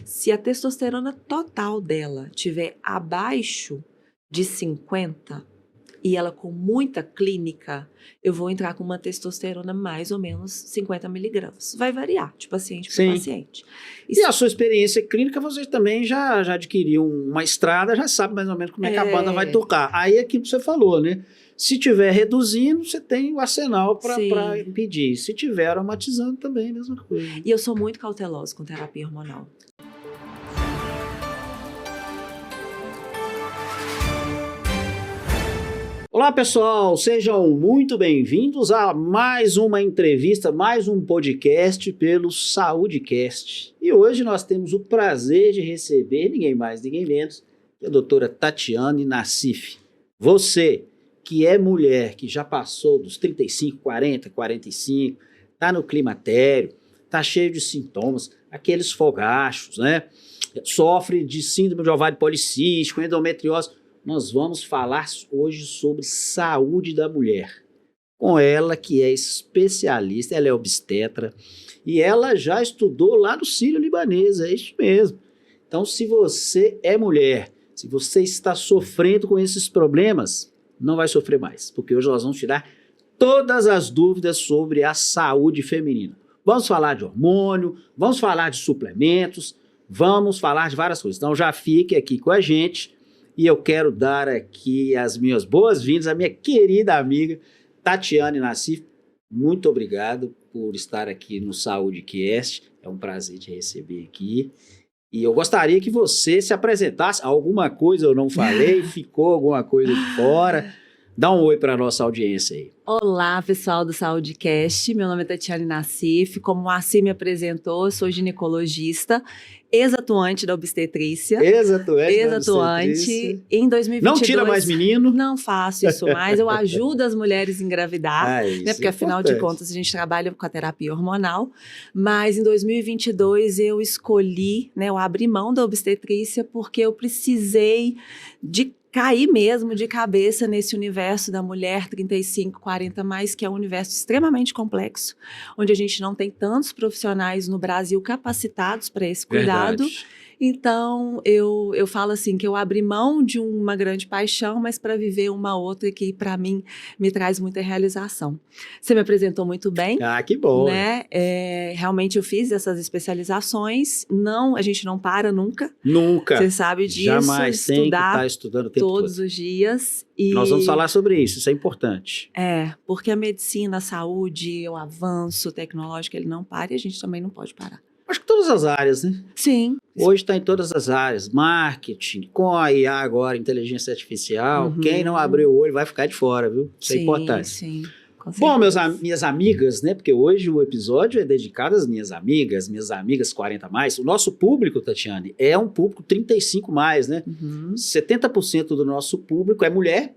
Se a testosterona total dela tiver abaixo de 50 e ela com muita clínica, eu vou entrar com uma testosterona mais ou menos 50 miligramas. Vai variar de paciente para paciente. E a sua experiência clínica, você também já adquiriu uma estrada, já sabe mais ou menos como é que a banda vai tocar. Aí é aquilo que você falou, né? Se tiver reduzindo, você tem o arsenal para impedir. Se tiver aromatizando também, mesma coisa. E eu sou muito cautelosa com terapia hormonal. Olá pessoal, sejam muito bem-vindos a mais uma entrevista, mais um podcast pelo SaúdeCast. E hoje nós temos o prazer de receber ninguém mais, ninguém menos que a doutora Tatiane Nassif. Você que é mulher, que já passou dos 35, 40, 45, está no climatério, está cheio de sintomas, aqueles fogachos, né? Sofre de síndrome de ovário policístico, endometriose. Nós vamos falar hoje sobre saúde da mulher. Com ela, que é especialista, ela é obstetra e ela já estudou lá no Sírio-Libanês, é isso mesmo. Então, se você é mulher, se você está sofrendo com esses problemas, não vai sofrer mais, porque hoje nós vamos tirar todas as dúvidas sobre a saúde feminina. Vamos falar de hormônio, vamos falar de suplementos, vamos falar de várias coisas. Então, já fique aqui com a gente. E eu quero dar aqui as minhas boas-vindas à minha querida amiga Tatiane Nassif. Muito obrigado por estar aqui no SaúdeCast. É um prazer te receber aqui. E eu gostaria que você se apresentasse. Alguma coisa eu não falei, ficou alguma coisa de fora. Dá um oi para a nossa audiência aí. Olá, pessoal do SaúdeCast. Meu nome é Tatiane Nassif. Como o Moacir me apresentou, eu sou ginecologista, ex-atuante da obstetrícia. Ex-atuante. Em 2022... Não tira mais menino? Não faço isso mais. Eu ajudo as mulheres a engravidar, né? Porque afinal de contas a gente trabalha com a terapia hormonal. Mas em 2022 eu escolhi, né? Eu abri mão da obstetrícia porque eu precisei de cair mesmo de cabeça nesse universo da mulher 35, 40 mais, que é um universo extremamente complexo, onde a gente não tem tantos profissionais no Brasil capacitados para esse cuidado. Verdade. Então, eu falo assim, que eu abri mão de uma grande paixão, mas para viver uma outra que, para mim, me traz muita realização. Você me apresentou muito bem. Ah, que bom. Né? Realmente eu fiz essas especializações. Não, a gente não para nunca. Nunca. Você sabe disso. Jamais tem que estar estudando o tempo todos todo. Os dias. E nós vamos falar sobre isso é importante. Porque a medicina, a saúde, o avanço tecnológico, ele não para e a gente também não pode parar. Acho que todas as áreas, né? Sim. Hoje está em todas as áreas. Marketing, com a IA agora, inteligência artificial. Uhum. Quem não abrir o olho vai ficar de fora, viu? Isso é importante. Sim. Bom, minhas amigas, né? Porque hoje o episódio é dedicado às minhas amigas 40 mais. O nosso público, Tatiane, é um público 35 mais, né? Uhum. 70% do nosso público é mulher.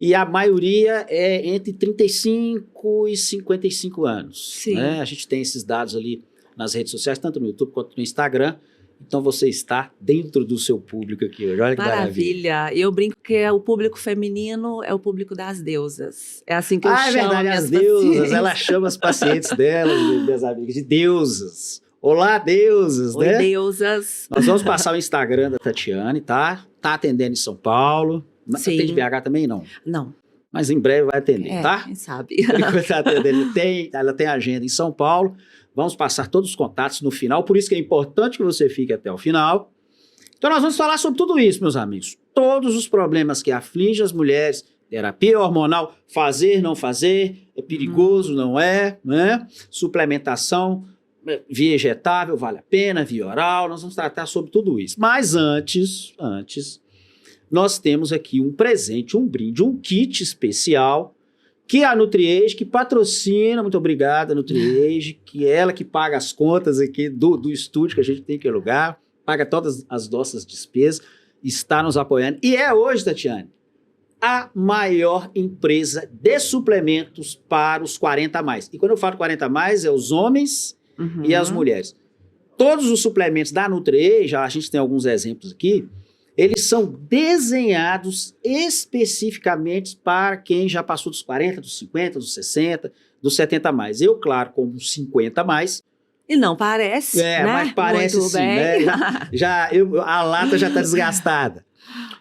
E a maioria é entre 35 e 55 anos. Sim. Né? A gente tem esses dados ali nas redes sociais, tanto no YouTube quanto no Instagram. Então você está dentro do seu público aqui hoje. Olha que maravilha. Eu brinco que o público feminino é o público das deusas. É assim que eu chamo. É verdade, as deusas. Ela chama as pacientes delas, minhas amigas, de deusas. Olá, deusas, Oi, né? Deusas. Nós vamos passar o Instagram da Tatiane, tá? Tá atendendo em São Paulo. Sim. Atende BH também, não? Não. Mas em breve vai atender, tá? Quem sabe. Ela tem agenda em São Paulo. Vamos passar todos os contatos no final, por isso que é importante que você fique até o final. Então nós vamos falar sobre tudo isso, meus amigos. Todos os problemas que afligem as mulheres, terapia hormonal, fazer, não fazer, é perigoso, não é, né? Suplementação, via injetável, vale a pena, via oral, nós vamos tratar sobre tudo isso. Mas antes, nós temos aqui um presente, um brinde, um kit especial, que a NutriAge, que patrocina, muito obrigada, NutriAge, que é ela que paga as contas aqui do estúdio que a gente tem que alugar, paga todas as nossas despesas, está nos apoiando. E é hoje, Tatiane, a maior empresa de suplementos para os 40 a mais. E quando eu falo 40 a mais, é os homens e as mulheres. Todos os suplementos da NutriAge, a gente tem alguns exemplos aqui, eles são desenhados especificamente para quem já passou dos 40, dos 50, dos 60, dos 70 a mais. Eu, claro, como 50 a mais, E não parece, né? Mas parece muito sim, bem. né? A lata já está desgastada.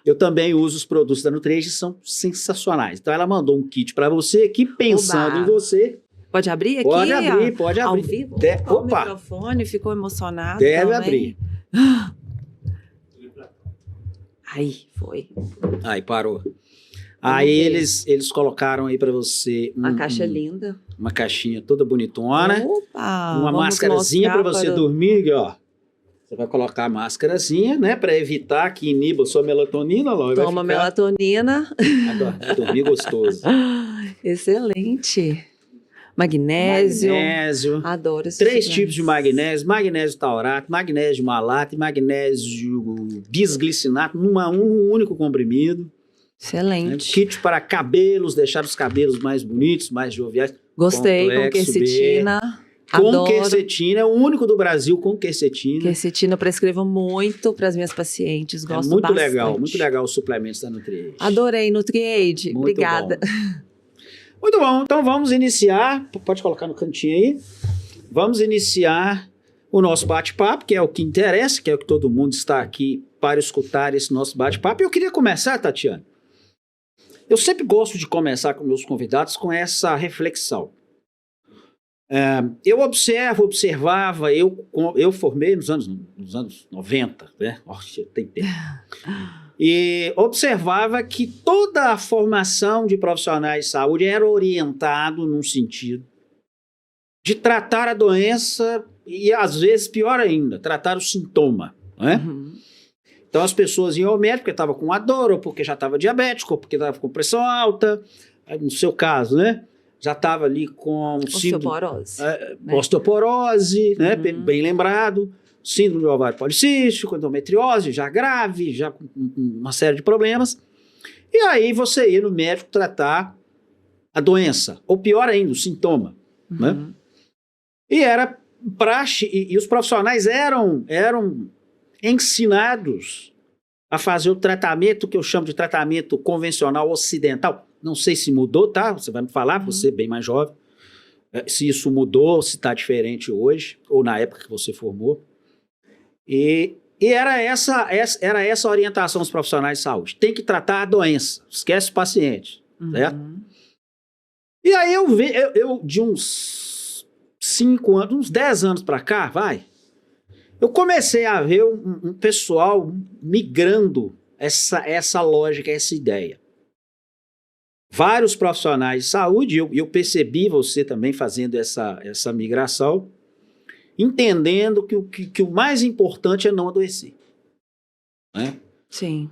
Eu também uso os produtos da Nutriage, são sensacionais. Então ela mandou um kit para você aqui, pensando em você. Pode abrir aqui? Pode abrir, pode abrir. Ao vivo? Opa! O microfone ficou emocionado Deve também. abrir. Aí, foi. Aí, parou. Aí eles colocaram aí para você... Uma caixa linda. Uma caixinha toda bonitona. Opa! Uma máscarazinha para você dormir, ó. Você vai colocar a máscarazinha, né? Para evitar que iniba sua melatonina. Toma melatonina. Vai dormir gostoso. Excelente. Magnésio. Adoro esse 3 tipos de magnésio. Magnésio taurato, magnésio malato e magnésio bisglicinato num único comprimido. Excelente. Kit para cabelos, deixar os cabelos mais bonitos, mais joviais. Gostei, com quercetina. Com quercetina, é o único do Brasil com quercetina. Quercetina eu prescrevo muito para as minhas pacientes, gosto bastante. Muito legal os suplementos da Nutriage. Adorei, Nutriage, obrigada. Muito bom, então vamos iniciar, pode colocar no cantinho aí, vamos iniciar o nosso bate-papo, que é o que interessa, que é o que todo mundo está aqui para escutar esse nosso bate-papo. E eu queria começar, Tatiana, eu sempre gosto de começar com meus convidados com essa reflexão. Eu observava, eu formei nos anos 90, né? Nossa, tem tempo. E observava que toda a formação de profissionais de saúde era orientado num sentido de tratar a doença e, às vezes, pior ainda, tratar o sintoma, né? Uhum. Então, as pessoas iam ao médico porque estavam com uma dor, ou porque já estava diabético, ou porque estava com pressão alta, no seu caso, né? Já estava ali com osteoporose, né? Bem lembrado, síndrome do ovário policístico, endometriose, já grave, já com uma série de problemas. E aí você ia no médico tratar a doença, ou pior ainda, o sintoma, né? E era praxe, e os profissionais eram ensinados a fazer o tratamento que eu chamo de tratamento convencional ocidental. Não sei se mudou, tá? Você vai me falar, você bem mais jovem, se isso mudou, se está diferente hoje, ou na época que você formou. E era essa orientação dos profissionais de saúde. Tem que tratar a doença, esquece o paciente, certo? E aí eu de uns 5 anos, uns 10 anos para cá, eu comecei a ver um pessoal migrando essa lógica, essa ideia. Vários profissionais de saúde, eu percebi você também fazendo essa migração, entendendo que o mais importante é não adoecer. Né? Sim.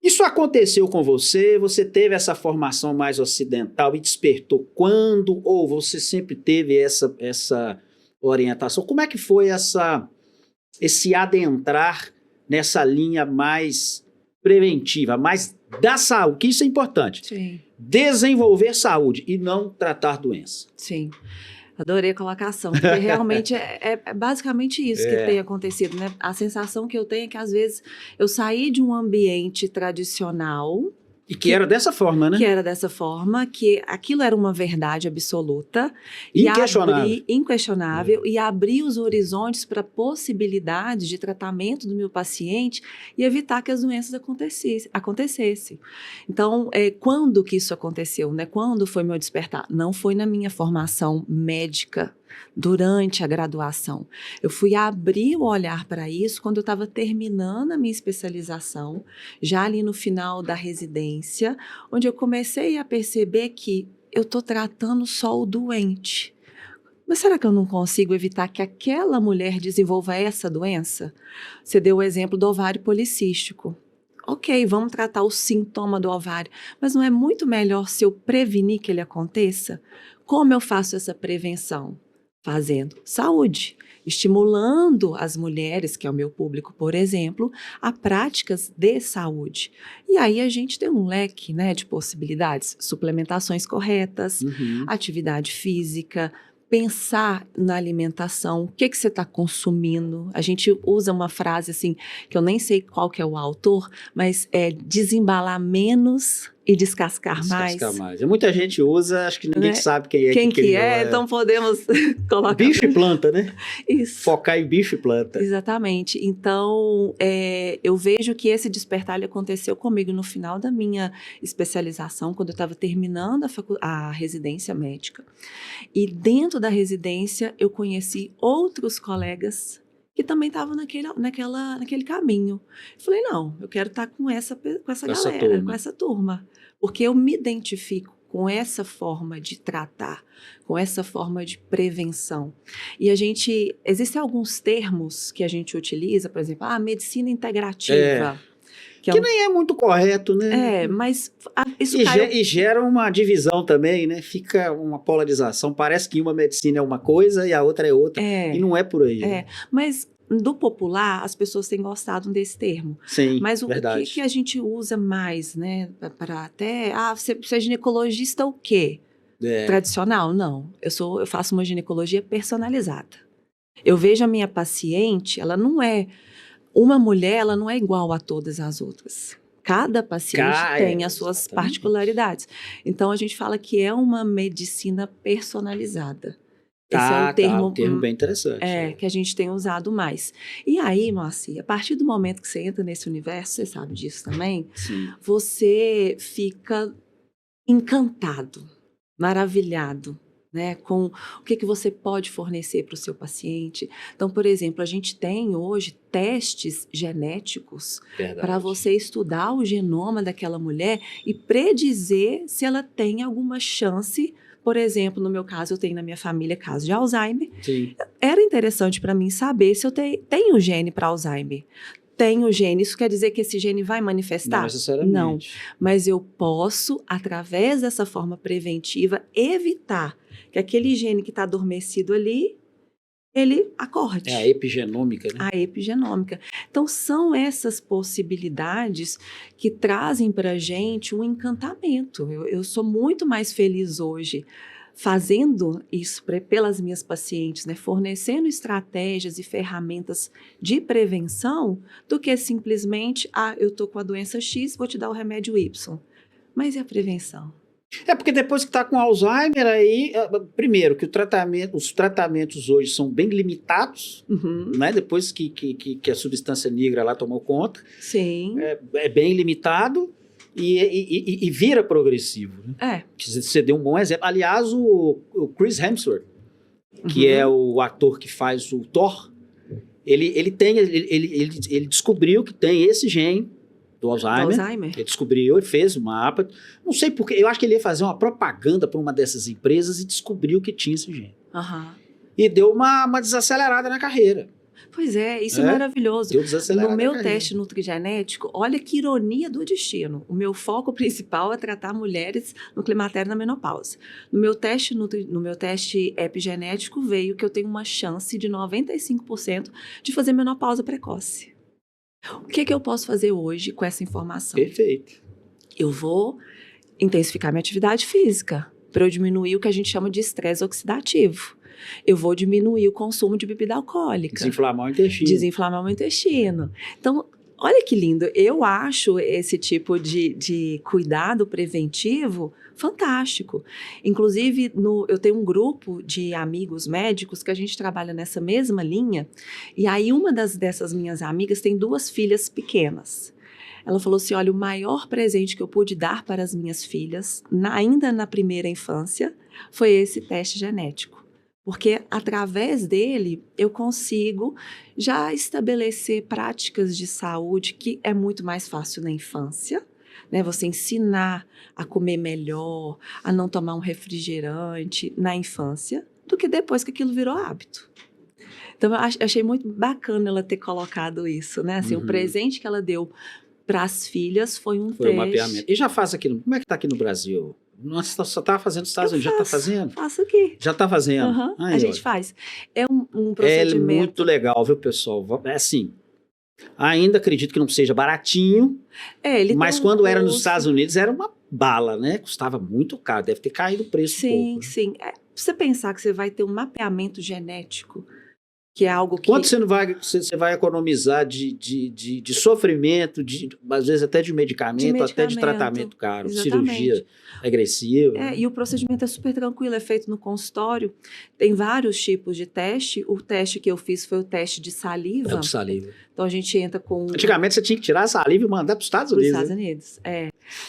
Isso aconteceu com você? Você teve essa formação mais ocidental e despertou quando? Ou você sempre teve essa orientação? Como é que foi esse adentrar nessa linha mais preventiva, mais da saúde? Que isso é importante. Sim. Desenvolver saúde e não tratar doença. Sim. Adorei a colocação, porque realmente é basicamente isso que tem acontecido, né? A sensação que eu tenho é que, às vezes, eu saí de um ambiente tradicional... E que era dessa forma, né? Que era dessa forma, que aquilo era uma verdade absoluta. Inquestionável. E abrir os horizontes para possibilidades de tratamento do meu paciente e evitar que as doenças acontecessem. Então, quando que isso aconteceu, né? Quando foi meu despertar? Não foi na minha formação médica, durante a graduação. Eu fui abrir o olhar para isso quando eu estava terminando a minha especialização, já ali no final da residência, onde eu comecei a perceber que eu estou tratando só o doente. Mas será que eu não consigo evitar que aquela mulher desenvolva essa doença? Você deu o exemplo do ovário policístico. Ok, vamos tratar o sintoma do ovário, mas não é muito melhor se eu prevenir que ele aconteça? Como eu faço essa prevenção? Fazendo saúde, estimulando as mulheres, que é o meu público, por exemplo, a práticas de saúde. E aí a gente tem um leque, né, de possibilidades, suplementações corretas, atividade física, pensar na alimentação, o que você está consumindo. A gente usa uma frase assim, que eu nem sei qual que é o autor, mas é desembalar menos e descascar mais. Muita gente usa, acho que ninguém sabe quem é. Quem que é, então podemos colocar... Bicho e planta, né? Isso. Focar em bicho e planta. Exatamente. Então, eu vejo que esse despertar aconteceu comigo no final da minha especialização, quando eu estava terminando a residência médica. E dentro da residência, eu conheci outros colegas que também estavam naquele caminho. Eu falei, não, eu quero estar com essa galera, com essa turma. Porque eu me identifico com essa forma de tratar, com essa forma de prevenção. E existem alguns termos que a gente utiliza, por exemplo, medicina integrativa. Que nem é muito correto, né? Mas isso e gera uma divisão também, né? Fica uma polarização. Parece que uma medicina é uma coisa e a outra é outra. E não é por aí. Né? Mas do popular, as pessoas têm gostado desse termo. Sim, mas verdade. O que a gente usa mais, né? Para até... você é ginecologista o quê? Tradicional? Não. Eu faço uma ginecologia personalizada. Eu vejo a minha paciente, ela não é... Uma mulher, ela não é igual a todas as outras. Cada paciente tem as suas particularidades. Então, a gente fala que é uma medicina personalizada. Esse é um termo bem interessante. Que a gente tem usado mais. E aí, Moacir, a partir do momento que você entra nesse universo, você sabe disso também, Sim. Você fica encantado, maravilhado, né, com o que você pode fornecer para o seu paciente. Então, por exemplo, a gente tem hoje testes genéticos para você estudar o genoma daquela mulher e predizer se ela tem alguma chance. Por exemplo, no meu caso, eu tenho na minha família caso de Alzheimer. Sim. Era interessante para mim saber se eu tenho gene para Alzheimer. Tenho gene, isso quer dizer que esse gene vai manifestar? Não necessariamente. Não, mas eu posso, através dessa forma preventiva, evitar que aquele gene que está adormecido ali, ele acorde. É a epigenômica, né? A epigenômica. Então, são essas possibilidades que trazem para a gente um encantamento. Eu sou muito mais feliz hoje fazendo isso pelas minhas pacientes, né? Fornecendo estratégias e ferramentas de prevenção, do que simplesmente, eu estou com a doença X, vou te dar o remédio Y. Mas e a prevenção? Porque depois que está com Alzheimer, aí, primeiro, que os tratamentos hoje são bem limitados, né? Depois que a substância negra lá tomou conta. Sim. É bem limitado e vira progressivo. Né? Você deu um bom exemplo. Aliás, o Chris Hemsworth, que é o ator que faz o Thor, ele descobriu que tem esse gene do Alzheimer. Ele descobriu, ele fez o mapa. Não sei porquê, eu acho que ele ia fazer uma propaganda para uma dessas empresas e descobriu que tinha esse gene. E deu uma desacelerada na carreira. Pois é, isso é maravilhoso. Deu desacelerada no meu teste nutrigenético, olha que ironia do destino. O meu foco principal é tratar mulheres no climatério e na menopausa. No meu teste epigenético veio que eu tenho uma chance de 95% de fazer menopausa precoce. O que eu posso fazer hoje com essa informação? Perfeito. Eu vou intensificar minha atividade física para eu diminuir o que a gente chama de estresse oxidativo. Eu vou diminuir o consumo de bebida alcoólica. Desinflamar o intestino. Então, olha que lindo. Eu acho esse tipo de cuidado preventivo fantástico. Inclusive, eu tenho um grupo de amigos médicos que a gente trabalha nessa mesma linha. E aí, uma dessas minhas amigas tem 2 filhas pequenas. Ela falou assim, olha, o maior presente que eu pude dar para as minhas filhas, ainda na primeira infância, foi esse teste genético. Porque, através dele, eu consigo já estabelecer práticas de saúde que é muito mais fácil na infância, né? Você ensinar a comer melhor, a não tomar um refrigerante na infância, do que depois que aquilo virou hábito. Então, eu achei muito bacana ela ter colocado isso, né? Assim, o presente que ela deu para as filhas foi um teste. Mapeamento. E já faz aqui, como é que está aqui no Brasil? Nossa, só estava fazendo nos Estados Unidos, já está fazendo? Faço aqui. Já está fazendo? A gente faz. É um procedimento... É muito legal, viu, pessoal? É assim, ainda acredito que não seja baratinho, mas quando era nos Estados Unidos era uma bala, né? Custava muito caro, deve ter caído o preço um pouco. Sim. Pra você pensar que você vai ter um mapeamento genético que é algo que... Quanto você vai economizar de sofrimento, às vezes até de medicamento, até de tratamento caro, exatamente. Cirurgia agressiva. E o procedimento é super tranquilo, é feito no consultório. Tem vários tipos de teste. O teste que eu fiz foi o teste de saliva. É o de saliva. Então a gente entra com... Antigamente você tinha que tirar a saliva e mandar para os Estados Unidos. Para os Estados Unidos,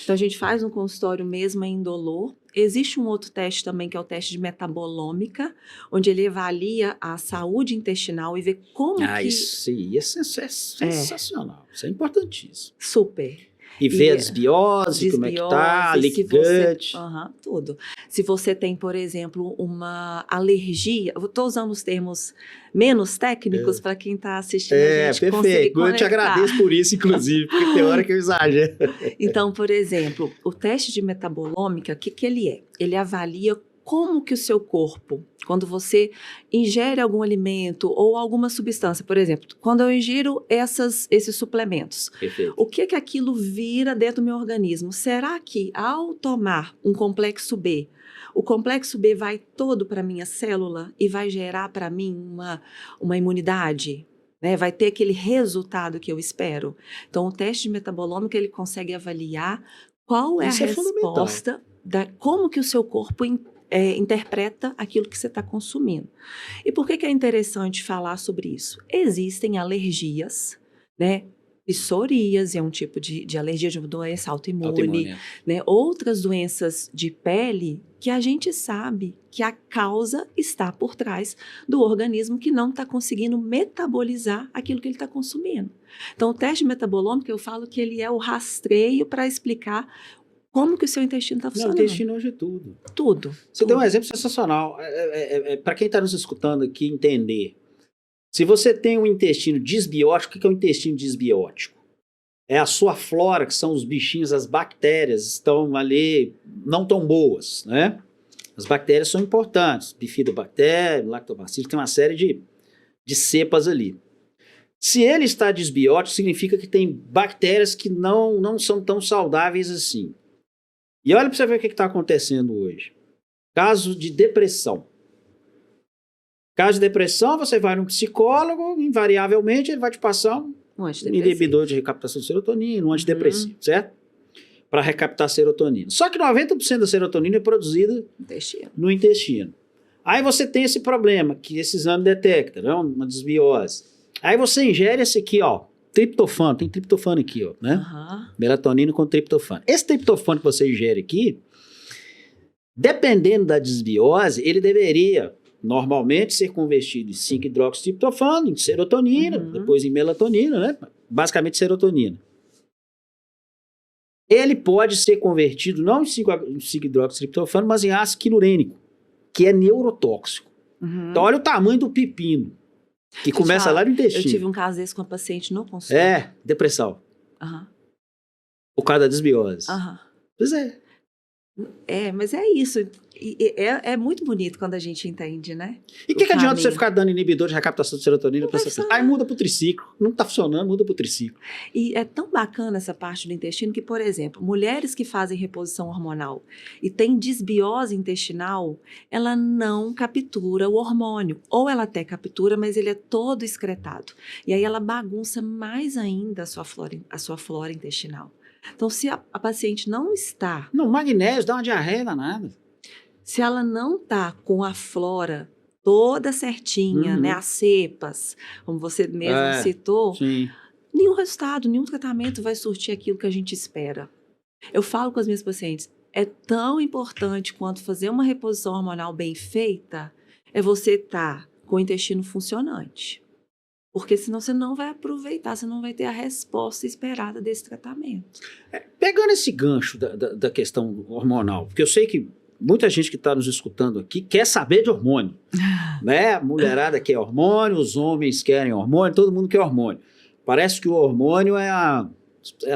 Então a gente faz no consultório mesmo, é indolor. Existe um outro teste também, que é o teste de metabolômica, onde ele avalia a saúde intestinal e vê como que... Isso é sensacional. Isso é importantíssimo. Super. E ver a desbiose, como é que tá, leak gut. Tudo. Se você tem, por exemplo, uma alergia, eu estou usando os termos menos técnicos para quem está assistindo a gente conseguir conectar. Eu te agradeço por isso, inclusive, porque tem hora que eu exagero. Então, por exemplo, o teste de metabolômica, o que ele é? Ele avalia como que o seu corpo, quando você ingere algum alimento ou alguma substância, por exemplo, quando eu ingiro esses suplementos, Perfeito. O que aquilo vira dentro do meu organismo? Será que ao tomar um complexo B, o complexo B vai todo para a minha célula e vai gerar para mim uma imunidade? Né? Vai ter aquele resultado que eu espero? Então, o teste de metabolômica, ele consegue avaliar qual é a resposta, como que o seu corpo interpreta aquilo que você está consumindo. E por que é interessante falar sobre isso? Existem alergias, né? Psoríase é um tipo de alergia de uma doença autoimune, né? Outras doenças de pele que a gente sabe que a causa está por trás do organismo que não está conseguindo metabolizar aquilo que ele está consumindo. Então, o teste metabolômico, eu falo que ele é o rastreio para explicar como que o seu intestino está funcionando. O intestino hoje é tudo. Tudo. Você deu um exemplo sensacional. Para quem está nos escutando aqui entender, se você tem um intestino disbiótico, o que é um intestino disbiótico? É a sua flora, que são os bichinhos, as bactérias, estão ali não tão boas, né? As bactérias são importantes. Bifidobactéria, lactobacillus, tem uma série de cepas ali. Se ele está disbiótico, significa que tem bactérias que não são tão saudáveis assim. E olha para você ver o que está acontecendo hoje. Caso de depressão. Caso de depressão, você vai num psicólogo, invariavelmente ele vai te passar um inibidor de recaptação de serotonina, um antidepressivo, certo? Para recaptar serotonina. Só que 90% da serotonina é produzida no intestino. Aí você tem esse problema, que esse exame detecta, né? Uma desbiose. Aí você ingere esse aqui, ó, triptofano, tem triptofano aqui, ó, né? Melatonina com triptofano. Esse triptofano que você ingere aqui, dependendo da desbiose, ele deveria normalmente ser convertido em 5-hidroxitriptofano, em serotonina, depois em melatonina, né? Basicamente serotonina. Ele pode ser convertido não em 5-hidroxitriptofano, mas em ácido quinurênico, que é neurotóxico. Então olha o tamanho do pepino. Que começa lá no intestino. Eu tive um caso desse com uma paciente no consultório. Depressão. Por causa da desbiose. Pois é. Mas é isso. É muito bonito quando a gente entende, né? E o que adianta você ficar dando inibidor de recaptação de serotonina para essa pessoa? Aí muda pro triciclo. Não tá funcionando, muda pro triciclo. E é tão bacana essa parte do intestino que, por exemplo, mulheres que fazem reposição hormonal e têm desbiose intestinal, ela não captura o hormônio. Ou ela até captura, mas ele é todo excretado. E aí ela bagunça mais ainda a sua flora intestinal. Então, se a paciente não está... Não, magnésio dá uma diarreia danada. Se ela não está com a flora toda certinha, né, as cepas, como você mesmo citou, nenhum resultado, nenhum tratamento vai surtir aquilo que a gente espera. Eu falo com as minhas pacientes, é tão importante quanto fazer uma reposição hormonal bem feita, é você estar com o intestino funcionante. Porque senão você não vai aproveitar, você não vai ter a resposta esperada desse tratamento. Pegando esse gancho da questão hormonal, porque eu sei que muita gente que está nos escutando aqui quer saber de hormônio, né? A mulherada quer hormônio, os homens querem hormônio, todo mundo quer hormônio. Parece que o hormônio é a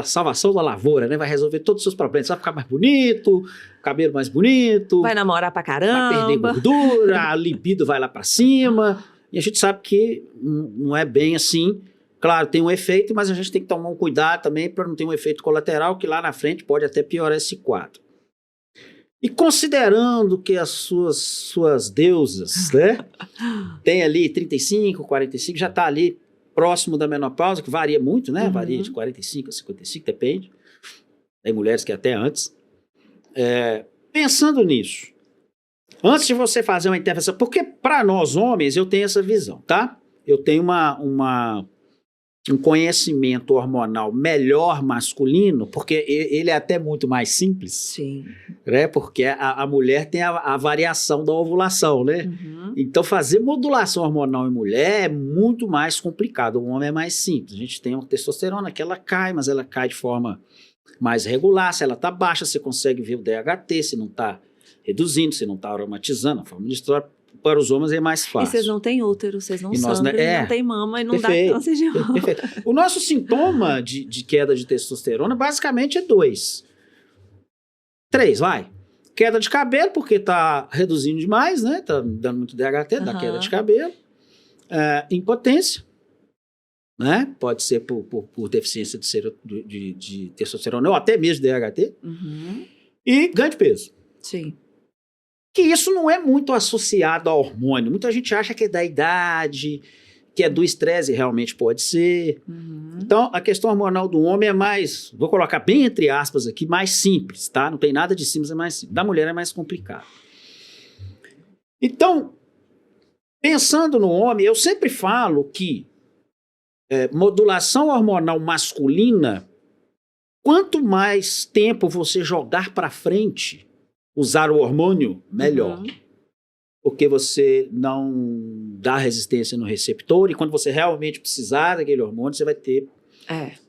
salvação da lavoura, né? Vai resolver todos os seus problemas. Você vai ficar mais bonito, cabelo mais bonito. Vai namorar pra caramba. Vai perder gordura, a libido vai lá pra cima. E a gente sabe que não é bem assim. Claro, tem um efeito, mas a gente tem que tomar um cuidado também para não ter um efeito colateral que lá na frente pode até piorar esse quadro. E considerando que as suas deusas, né, tem ali 35, 45, já está ali próximo da menopausa, que varia muito, né? Varia de 45 a 55, depende. Tem mulheres que até antes. Pensando nisso, antes de você fazer uma intervenção, porque para nós homens eu tenho essa visão, tá? Eu tenho um conhecimento hormonal melhor masculino, porque ele é até muito mais simples. Sim. Né? Porque a mulher tem a variação da ovulação, né? Então, fazer modulação hormonal em mulher é muito mais complicado. O homem é mais simples. A gente tem uma testosterona que ela cai, mas ela cai de forma mais regular. Se ela está baixa, você consegue ver o DHT, se não está reduzindo, se não está aromatizando. A forma de história para os homens é mais fácil. E vocês não têm útero, vocês não sangram, não tem mama e não perfeito, dá câncer de mama. Perfeito. O nosso sintoma de queda de testosterona basicamente é 2. 3, vai. Queda de cabelo, porque está reduzindo demais, né? Está dando muito DHT, dá queda de cabelo. Impotência, né? Pode ser por deficiência de testosterona ou até mesmo DHT. E ganho de peso. Sim. Que isso não é muito associado a hormônio. Muita gente acha que é da idade, que é do estresse, realmente pode ser. Então, a questão hormonal do homem é mais, vou colocar bem entre aspas aqui, mais simples, tá? Não tem nada de simples, é mais simples. Da mulher é mais complicado. Então, pensando no homem, eu sempre falo que modulação hormonal masculina, quanto mais tempo você jogar para frente, usar o hormônio, melhor. Porque você não dá resistência no receptor e quando você realmente precisar daquele hormônio, você vai ter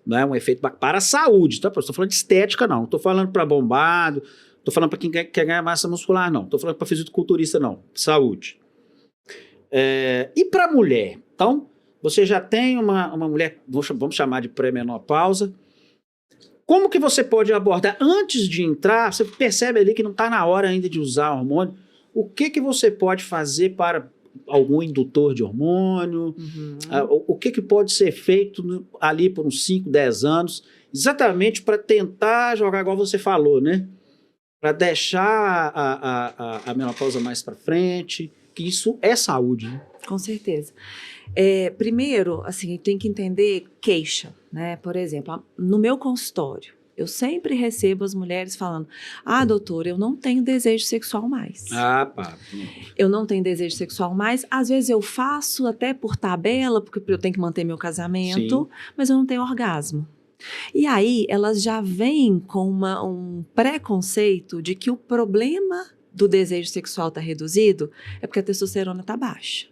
um efeito para a saúde. Tá? Estou falando de estética, não. Não estou falando para bombado, estou falando para quem quer ganhar massa muscular, não. Estou falando para fisiculturista, não. Saúde. E para a mulher? Então, você já tem uma mulher, vamos chamar de pré-menopausa. Como que você pode abordar? Antes de entrar, você percebe ali que não está na hora ainda de usar hormônio. O que você pode fazer para algum indutor de hormônio? O que pode ser feito ali por uns 5, 10 anos, exatamente para tentar jogar igual você falou, né? Para deixar a menopausa mais para frente, que isso é saúde, né? Com certeza. Primeiro, assim, tem que entender queixa, né? Por exemplo, no meu consultório, eu sempre recebo as mulheres falando: doutor, eu não tenho desejo sexual mais. Eu não tenho desejo sexual mais. Às vezes eu faço até por tabela, porque eu tenho que manter meu casamento, mas eu não tenho orgasmo. E aí, elas já vêm com um preconceito de que o problema do desejo sexual está reduzido é porque a testosterona está baixa.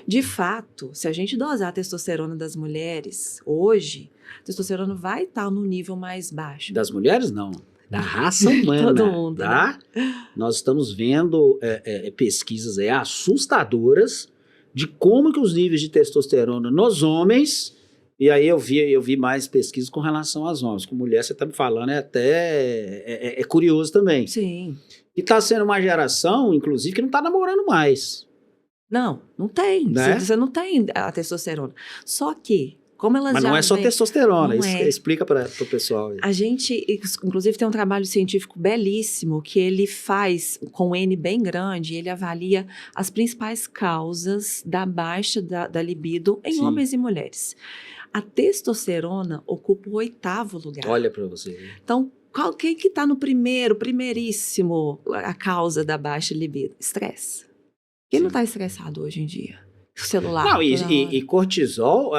De fato, se a gente dosar a testosterona das mulheres hoje, a testosterona vai estar no nível mais baixo. Das mulheres, não. Da raça humana. Todo mundo, tá? Né? Nós estamos vendo pesquisas assustadoras de como que os níveis de testosterona nos homens, e aí eu vi mais pesquisas com relação aos homens. Com mulher, você está me falando, é curioso também. Sim. E está sendo uma geração, inclusive, que não está namorando mais. Não tem. Né? Você não tem a testosterona. Só que, como elas Mas já não é só testosterona, explica para o pessoal. A gente, inclusive, tem um trabalho científico belíssimo que ele faz com N bem grande, ele avalia as principais causas da baixa da libido em homens e mulheres. A testosterona ocupa o 8º lugar. Olha para você. Então, quem que está no primeiríssimo, a causa da baixa libido? Estresse. Quem não está estressado hoje em dia? O celular. Não, e cortisol,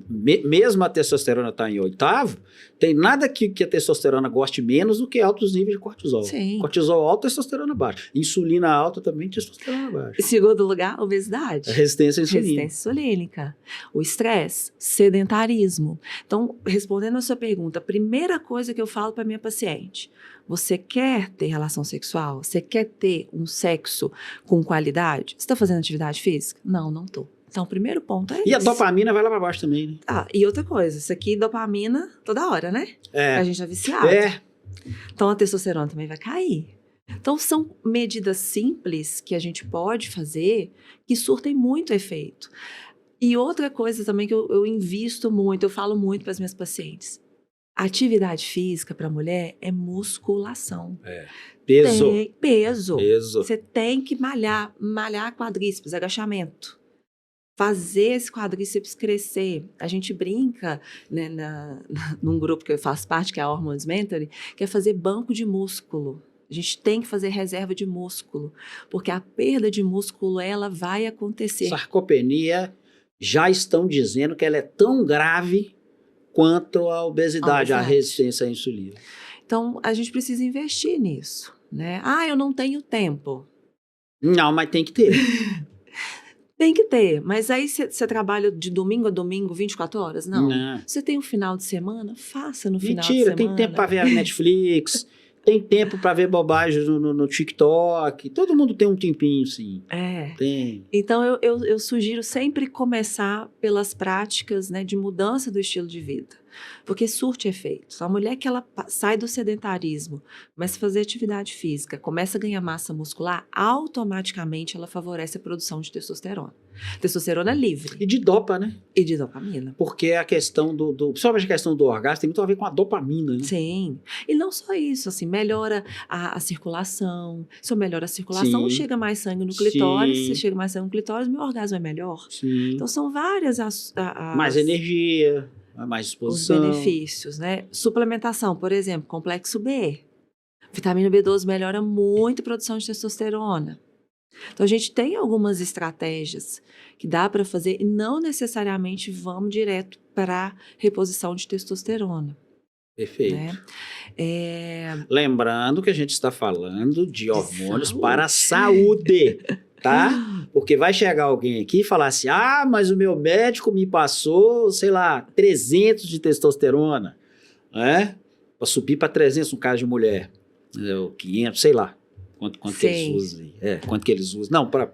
mesmo a testosterona está em 8º, tem nada que a testosterona goste menos do que altos níveis de cortisol. Sim. Cortisol alto, testosterona baixa. Insulina alta também, testosterona baixa. Em segundo lugar, obesidade. Resistência à insulina. Resistência insulínica. O estresse, sedentarismo. Então, respondendo a sua pergunta, a primeira coisa que eu falo para minha paciente: você quer ter relação sexual? Você quer ter um sexo com qualidade? Você está fazendo atividade física? Não estou. Então, o primeiro ponto é isso. E a dopamina vai lá para baixo também, né? E outra coisa, isso aqui, dopamina toda hora, né? A gente é viciado. Então, a testosterona também vai cair. Então, são medidas simples que a gente pode fazer que surtem muito efeito. E outra coisa também que eu invisto muito, eu falo muito para as minhas pacientes: Atividade física para mulher é musculação. Peso. Peso. Você tem que malhar quadríceps, agachamento. Fazer esse quadríceps crescer. A gente brinca, né, num grupo que eu faço parte, que é a Hormones Mentoring, que é fazer banco de músculo. A gente tem que fazer reserva de músculo, porque a perda de músculo, ela vai acontecer. Sarcopenia, já estão dizendo que ela é tão grave quanto a obesidade, a resistência à insulina. Então, a gente precisa investir nisso, né? Eu não tenho tempo. Não, mas tem que ter. Tem que ter, mas aí você trabalha de domingo a domingo, 24 horas? Não. Você tem um final de semana? Faça no final de semana. Mentira, tem tempo para ver a Netflix, tem tempo para ver bobagem no TikTok, todo mundo tem um tempinho, sim. Tem. Então, eu sugiro sempre começar pelas práticas, né, de mudança do estilo de vida, porque surte efeito. A mulher que ela sai do sedentarismo, começa a fazer atividade física, começa a ganhar massa muscular, automaticamente ela favorece a produção de testosterona. Testosterona livre. E de dopa, né? E de dopamina. Porque a questão principalmente a questão do orgasmo tem muito a ver com a dopamina, né? Sim. E não só isso, assim, melhora a circulação. Se eu melhoro a circulação, chega mais sangue no clitóris. Se chega mais sangue no clitóris, meu orgasmo é melhor. Sim. Então, são várias mais energia, mais disposição. Os benefícios, né? Suplementação, por exemplo, complexo B. Vitamina B12 melhora muito a produção de testosterona. Então, a gente tem algumas estratégias que dá para fazer e não necessariamente vamos direto para reposição de testosterona. Perfeito. Né? Lembrando que a gente está falando de hormônios para a saúde, tá? Porque vai chegar alguém aqui e falar assim, mas o meu médico me passou, sei lá, 300 de testosterona, né? Para subir para 300 no caso de mulher, 500, sei lá. Quanto que eles usam? Quanto que eles usam? Não, para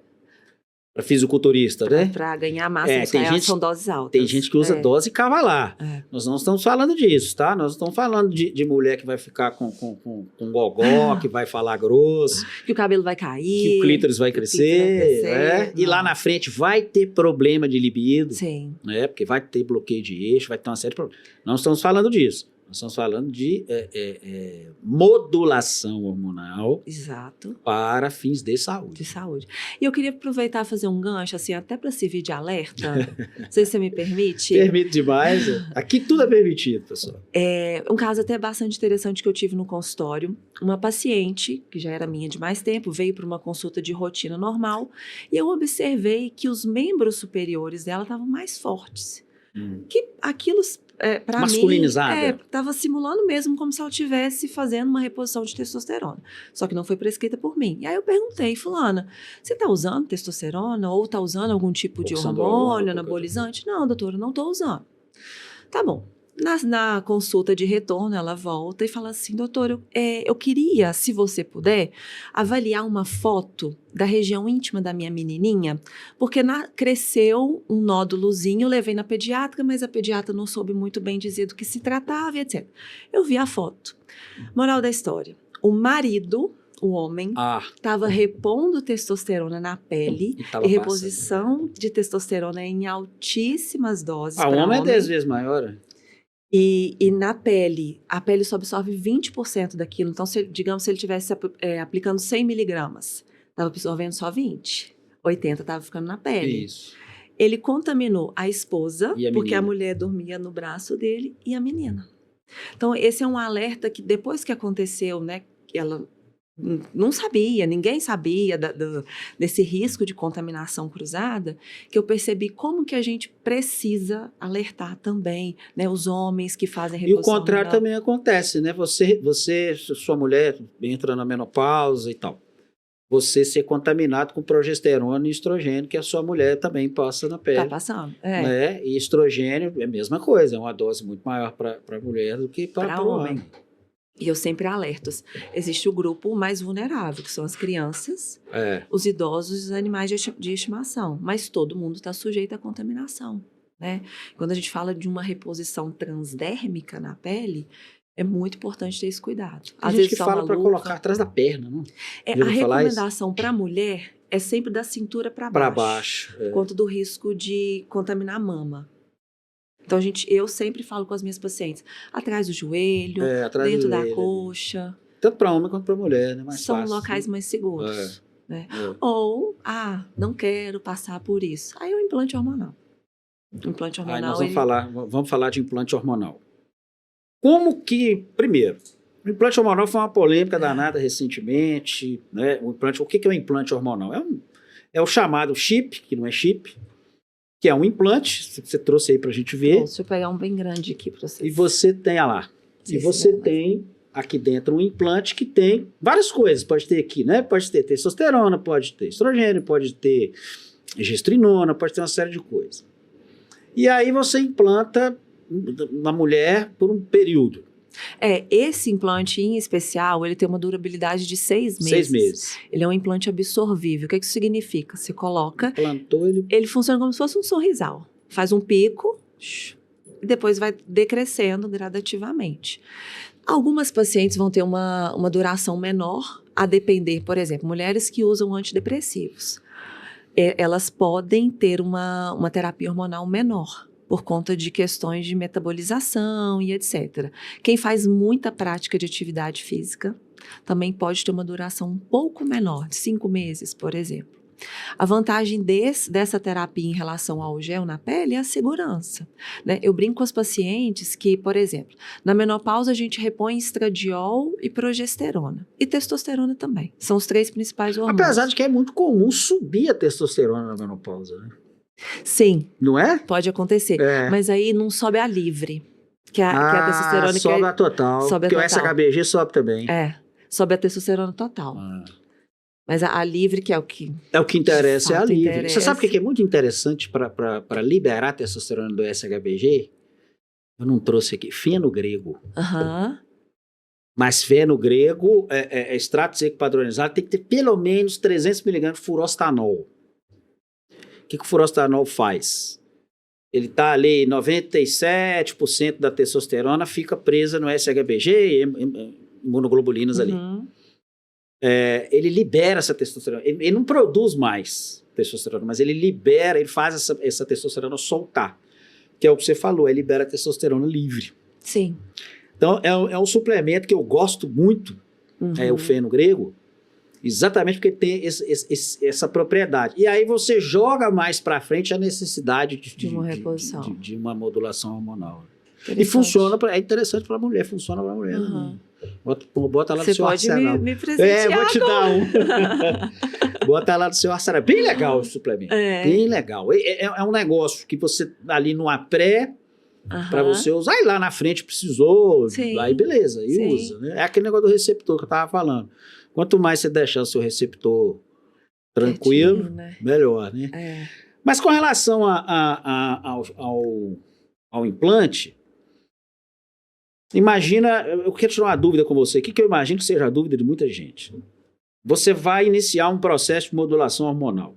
fisiculturista, né? Para ganhar massa muscular, são doses altas. Tem gente que usa dose cavalar. Nós não estamos falando disso, tá? Nós estamos falando de mulher que vai ficar com gogó, que vai falar grosso. Que o cabelo vai cair. Que o clítoris vai crescer. E lá na frente vai ter problema de libido. Sim. Né? Porque vai ter bloqueio de eixo, vai ter uma série de problemas. Não estamos falando disso. Nós estamos falando de modulação hormonal. Exato. Para fins de saúde. De saúde. E eu queria aproveitar e fazer um gancho, assim, até para servir de alerta. Não sei se você me permite. Permite demais. Aqui tudo é permitido, pessoal. Um caso até bastante interessante que eu tive no consultório. Uma paciente, que já era minha de mais tempo, veio para uma consulta de rotina normal e eu observei que os membros superiores dela estavam mais fortes. Que aquilo... para masculinizada. Mim, estava simulando mesmo como se ela estivesse fazendo uma reposição de testosterona. Só que não foi prescrita por mim. E aí eu perguntei, fulana, você está usando testosterona ou está usando algum tipo de hormônio anabolizante? Não, doutora, não estou usando. Tá bom. Na consulta de retorno, ela volta e fala assim, doutora, eu queria, se você puder, avaliar uma foto da região íntima da minha menininha, porque cresceu um nódulozinho, eu levei na pediatra, mas a pediatra não soube muito bem dizer do que se tratava, etc. Eu vi a foto. Moral da história, o marido... O homem estava repondo testosterona na pele e reposição de testosterona em altíssimas doses. O homem é 10 vezes maior. E na pele, a pele só absorve 20% daquilo. Então, digamos, se ele estivesse aplicando 100 miligramas, estava absorvendo só 20. 80 estava ficando na pele. Isso. Ele contaminou a esposa, porque a mulher dormia no braço dele, e a menina. Então, esse é um alerta que depois que aconteceu, né, que ela... não sabia, ninguém sabia desse risco de contaminação cruzada, que eu percebi como que a gente precisa alertar também, né, os homens que fazem reposição. E o contrário também acontece, né? Você, sua mulher entra na menopausa e tal, você ser contaminado com progesterona e estrogênio, que a sua mulher também passa na pele. Tá passando, né? E estrogênio é a mesma coisa, é uma dose muito maior para a mulher do que para o homem. E eu sempre alerto, existe o grupo mais vulnerável, que são as crianças, os idosos e os animais de estimação, mas todo mundo está sujeito à contaminação, né? Quando a gente fala de uma reposição transdérmica na pele, é muito importante ter esse cuidado. Às vezes que fala para colocar atrás da perna, não? A recomendação para a mulher é sempre da cintura para baixo. Por conta do risco de contaminar a mama. Então, eu sempre falo com as minhas pacientes, atrás do joelho, dentro da coxa. Tanto para homem quanto para mulher, né? Mais São fácil. locais mais seguros. Né? Ou, não quero passar por isso. Aí o implante hormonal. Implante hormonal. Aí nós vamos falar de implante hormonal. Como que, primeiro, o implante hormonal foi uma polêmica danada recentemente, né? O que é o implante hormonal? É o chamado chip, que não é chip, que é um implante, você trouxe aí pra gente ver. Bom, deixa eu pegar um bem grande aqui pra vocês. E você tem, olha lá, tem aqui dentro um implante que tem várias coisas, pode ter aqui, né? Pode ter testosterona, pode ter estrogênio, pode ter gestrinona, pode ter uma série de coisas. E aí você implanta na mulher por um período. Esse implante em especial, ele tem uma durabilidade de 6 meses. 6 meses. Ele é um implante absorvível. O que isso significa? Você coloca... Implantou ele... Ele funciona como se fosse um sorrisal. Faz um pico e depois vai decrescendo gradativamente. Algumas pacientes vão ter uma duração menor, a depender, por exemplo, mulheres que usam antidepressivos. Elas podem ter uma terapia hormonal menor, por conta de questões de metabolização e etc. Quem faz muita prática de atividade física também pode ter uma duração um pouco menor, de 5 meses, por exemplo. A vantagem dessa terapia em relação ao gel na pele é a segurança, né? Eu brinco com as pacientes que, por exemplo, na menopausa a gente repõe estradiol e progesterona. E testosterona também. São os 3 principais hormônios. Apesar de que é muito comum subir a testosterona na menopausa, né? Sim. Não é? Pode acontecer. Mas aí não sobe a livre. Que a testosterona... sobe a total. Sobe a total. Porque o SHBG sobe também. Sobe a testosterona total. Mas a livre, que é o que... É o que interessa, é a livre. Você sabe o que é muito interessante para liberar a testosterona do SHBG? Eu não trouxe aqui. Feno grego. Mas feno grego, extrato seco padronizado, tem que ter pelo menos 300 mg de furostanol. O que o furostanol faz? Ele está ali, 97% da testosterona fica presa no SHBG, imunoglobulinas ali. Ele libera essa testosterona. Ele não produz mais testosterona, mas ele libera, ele faz essa testosterona soltar. Que é o que você falou, ele libera a testosterona livre. Sim. Então, é um suplemento que eu gosto muito, o feno grego, exatamente porque tem essa propriedade. E aí você joga mais para frente a necessidade de uma reposição, de uma modulação hormonal. E funciona, é interessante para a mulher, funciona para a mulher. Bota lá no seu arsenal. Você pode me presentear. Vou te dar um. Bota lá no seu arsenal. Bem legal o suplemento. Bem legal. É um negócio que você, ali numa pré, para você usar, aí lá na frente precisou, aí beleza, e usa. Né? É aquele negócio do receptor que eu estava falando. Quanto mais você deixar o seu receptor tranquilo, né? Melhor, né? Mas com relação ao implante, imagina, eu quero tirar uma dúvida com você, o que eu imagino que seja a dúvida de muita gente. Você vai iniciar um processo de modulação hormonal,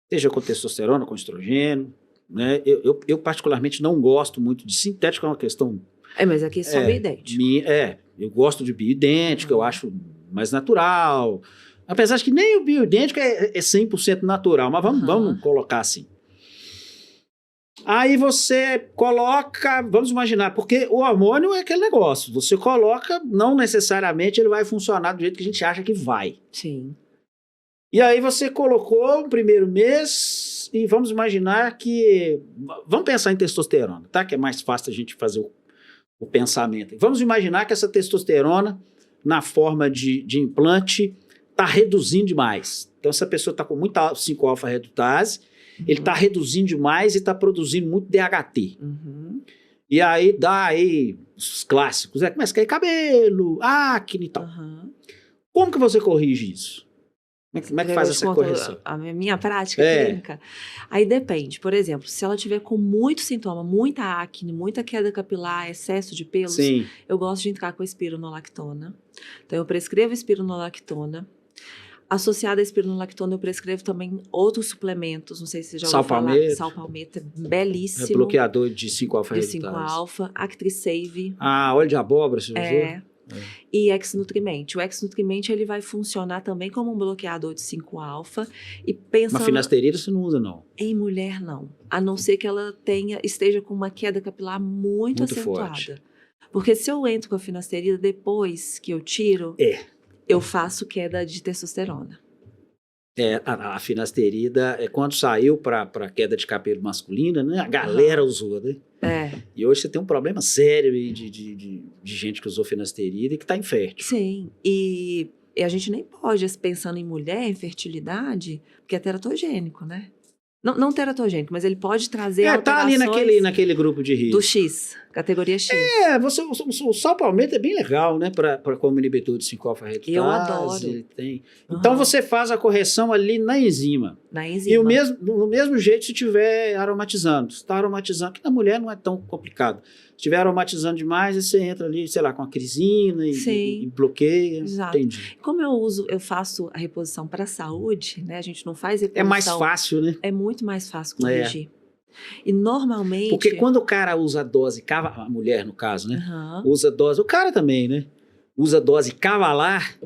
seja com testosterona, com estrogênio, né? Eu particularmente não gosto muito de sintético, é uma questão... mas aqui é só bioidêntico. Eu gosto de bioidêntico, eu acho mais natural, apesar de que nem o bioidêntico é 100% natural, mas vamos colocar assim. Aí você coloca, vamos imaginar, porque o hormônio é aquele negócio, você coloca, não necessariamente ele vai funcionar do jeito que a gente acha que vai. Sim. E aí você colocou o primeiro mês e vamos imaginar que, vamos pensar em testosterona, tá? Que é mais fácil a gente fazer o pensamento. Vamos imaginar que essa testosterona, na forma de implante, está reduzindo demais. Então essa pessoa está com muita 5-alfa-redutase, ele está reduzindo demais e está produzindo muito DHT. E aí dá aí os clássicos, começa a cair cabelo, acne e tal. Como que você corrige isso? Como é que faz essa correção? A minha prática clínica? Aí depende. Por exemplo, se ela tiver com muito sintoma, muita acne, muita queda capilar, excesso de pelos, eu gosto de entrar com a espironolactona. Então, eu prescrevo espironolactona. Associada à espironolactona, eu prescrevo também outros suplementos. Não sei se você já ouviu falar. Salpalmeta, belíssimo. É bloqueador de 5-alfa-redutase. De 5-alfa. Actrisave. Óleo de abóbora, você usou? e ex-nutrimente. O ex-nutrimente ele vai funcionar também como um bloqueador de 5-alfa e pensando... Mas finasterida você não usa, não? Em mulher, não. A não ser que ela esteja com uma queda capilar muito acentuada. Forte. Porque se eu entro com a finasterida, depois que eu tiro, eu faço queda de testosterona. A finasterida, quando saiu para queda de cabelo masculina, né, a galera usou, né? E hoje você tem um problema sério aí de gente que usou finasterida e que está infértil. Sim, e a gente nem pode, pensando em mulher, em fertilidade, porque é teratogênico, né? Não teratogênico, mas ele pode trazer alterações... Tá ali naquele grupo de risco. Do X, categoria X. O sal palmito é bem legal, né? Como inibidor de 5-alfa-redutase. Eu adoro. Ele tem. Então você faz a correção ali na enzima. Na enzima. E do mesmo jeito se estiver aromatizando. Se está aromatizando, que na mulher não é tão complicado. Se estiver aromatizando demais, aí você entra ali, sei lá, com a crisina e bloqueia. Exato. Entendi. Como eu faço a reposição para a saúde, né? A gente não faz reposição. É mais fácil, né? É muito mais fácil corrigir. E normalmente... Porque quando o cara usa dose, a mulher no caso, né? Usa dose, o cara também, né? Usa dose cavalar,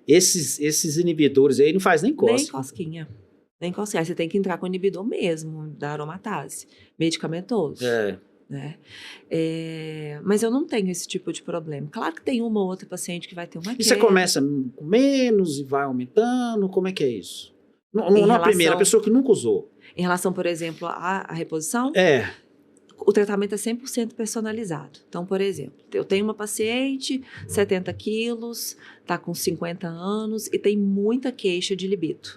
esses inibidores aí não faz nem cosquinha. Nem cosquinha. Nem cosquinha. Aí você tem que entrar com o inibidor mesmo, da aromatase. Medicamentoso. Né? Mas eu não tenho esse tipo de problema. Claro que tem uma ou outra paciente que vai ter uma queda. E você começa com menos e vai aumentando? Como é que é isso? Na primeira, a pessoa que nunca usou. Em relação, por exemplo, à reposição? O tratamento é 100% personalizado. Então, por exemplo, eu tenho uma paciente, 70 quilos, está com 50 anos e tem muita queixa de libido.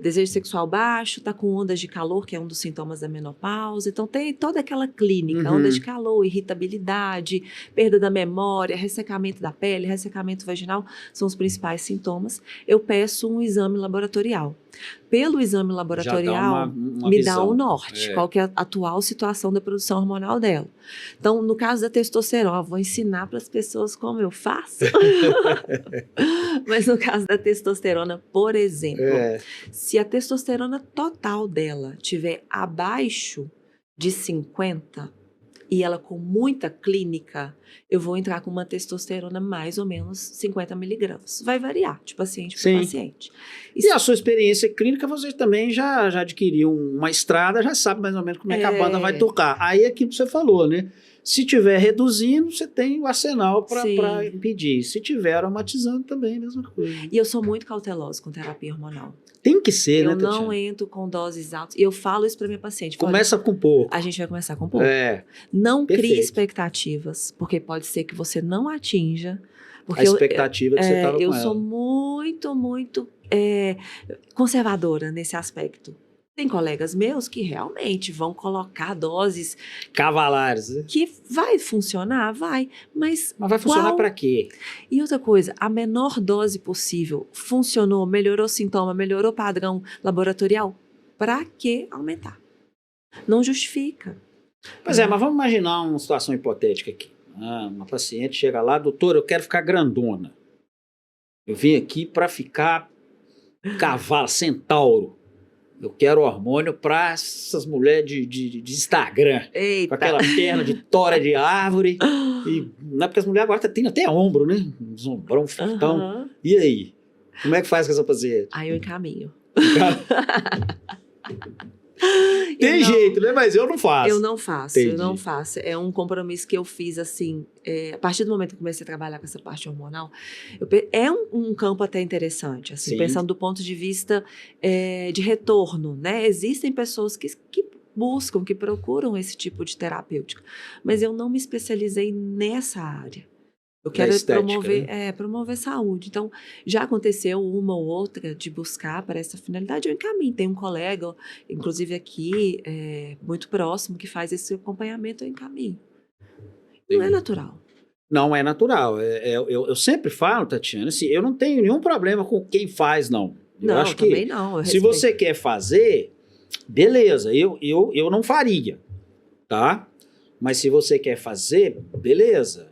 Desejo sexual baixo, está com ondas de calor, que é um dos sintomas da menopausa. Então, tem toda aquela clínica, ondas de calor, irritabilidade, perda da memória, ressecamento da pele, ressecamento vaginal, são os principais sintomas. Eu peço um exame laboratorial. Pelo exame laboratorial, me dá o norte, qual que é a atual situação da produção hormonal dela. Então, no caso da testosterona, vou ensinar para as pessoas como eu faço. Mas no caso da testosterona, por exemplo, se a testosterona total dela estiver abaixo de 50 e ela com muita clínica, eu vou entrar com uma testosterona mais ou menos 50 miligramas. Vai variar de paciente para paciente. E a sua experiência clínica, você também já adquiriu uma estrada, já sabe mais ou menos como é que a banda vai tocar. Aí é aquilo que você falou, né? Se tiver reduzindo, você tem o arsenal para impedir. Se tiver aromatizando também, mesma coisa. E eu sou muito cautelosa com terapia hormonal. Tem que ser, né, Tatiana? Eu não entro com doses altas. E eu falo isso para minha paciente. Começa com pouco. A gente vai começar com pouco. Não crie expectativas, porque pode ser que você não atinja. Porque a expectativa que você estava com ela. Eu sou muito, muito conservadora nesse aspecto. Tem colegas meus que realmente vão colocar doses cavalares, né? Que vai funcionar, vai. Mas vai funcionar para quê? E outra coisa, a menor dose possível funcionou, melhorou sintoma, melhorou padrão laboratorial. Para que aumentar? Não justifica. Pois mas vamos imaginar uma situação hipotética aqui. Uma paciente chega lá, doutor, eu quero ficar grandona. Eu vim aqui para ficar cavalo, centauro. Eu quero hormônio para essas mulheres de Instagram. Eita. Com aquela perna de tora de árvore. E, não é porque as mulheres agora têm até ombro, né? Um ombrão fortão. E aí? Como é que faz com essa paciente? Aí eu encaminho. Tem jeito, né? Mas eu não faço. Eu não faço, Entendi. eu não faço. É um compromisso que eu fiz, assim, a partir do momento que eu comecei a trabalhar com essa parte hormonal, é um campo até interessante, assim, pensando do ponto de vista de retorno, né? Existem pessoas que buscam, que procuram esse tipo de terapêutica, mas eu não me especializei nessa área. Eu quero promover saúde. Então, já aconteceu uma ou outra de buscar para essa finalidade, eu encaminho. Tem um colega, inclusive aqui, muito próximo, que faz esse acompanhamento, eu encaminho. Não é natural. Não é natural. Eu sempre falo, Tatiana, assim, eu não tenho nenhum problema com quem faz, não. Eu acho que também não. Se você quer fazer, beleza, eu não faria, tá? Mas se você quer fazer, beleza.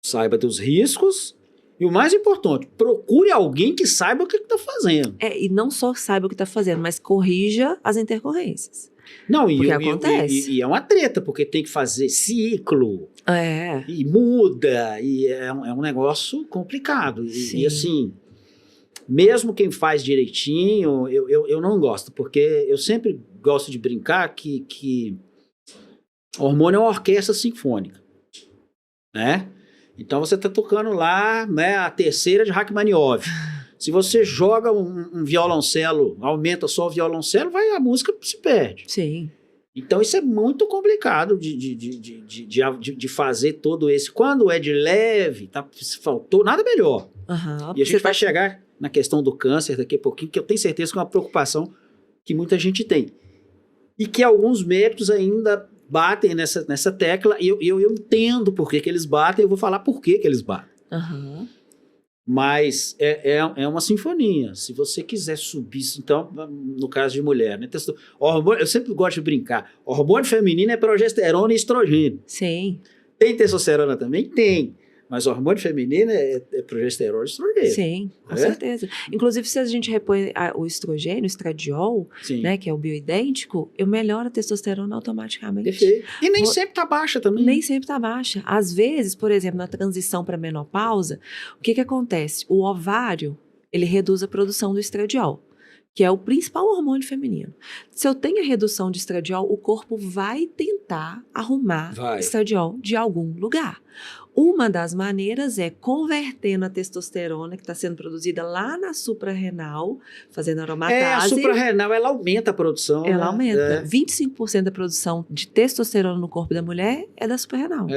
Saiba dos riscos e o mais importante, procure alguém que saiba o que está fazendo. E não só saiba o que está fazendo, mas corrija as intercorrências. Não, porque acontece. E é uma treta, porque tem que fazer ciclo. E muda, e é um negócio complicado. E assim, mesmo quem faz direitinho, eu não gosto, porque eu sempre gosto de brincar que hormônio é uma orquestra sinfônica, né? Então você está tocando lá, né, a terceira de Rachmaninoff. Se você joga um violoncelo, aumenta só o violoncelo, a música se perde. Sim. Então isso é muito complicado de fazer todo esse. Quando é de leve, faltou nada melhor. E a gente vai chegar na questão do câncer daqui a pouquinho, que eu tenho certeza que é uma preocupação que muita gente tem. E que alguns médicos ainda batem nessa tecla, e eu entendo por que eles batem, eu vou falar por que eles batem. Mas é uma sinfonia. Se você quiser subir, então, no caso de mulher, né? Eu sempre gosto de brincar. Hormônio feminino é progesterona e estrogênio. Sim. Tem testosterona também? Tem. Mas o hormônio feminino é progesterona e estrogênio. Sim, com certeza. Inclusive, se a gente repõe o estrogênio, o estradiol, né, que é o bioidêntico, eu melhoro a testosterona automaticamente. Perfeito. E nem sempre tá baixa também. Nem sempre tá baixa. Às vezes, por exemplo, na transição para menopausa, o que acontece? O ovário, ele reduz a produção do estradiol, que é o principal hormônio feminino. Se eu tenho a redução de estradiol, o corpo vai tentar arrumar estradiol de algum lugar. Uma das maneiras é convertendo a testosterona que está sendo produzida lá na suprarrenal, fazendo aromatase. A suprarrenal, ela aumenta a produção. Ela aumenta. 25% da produção de testosterona no corpo da mulher é da suprarrenal.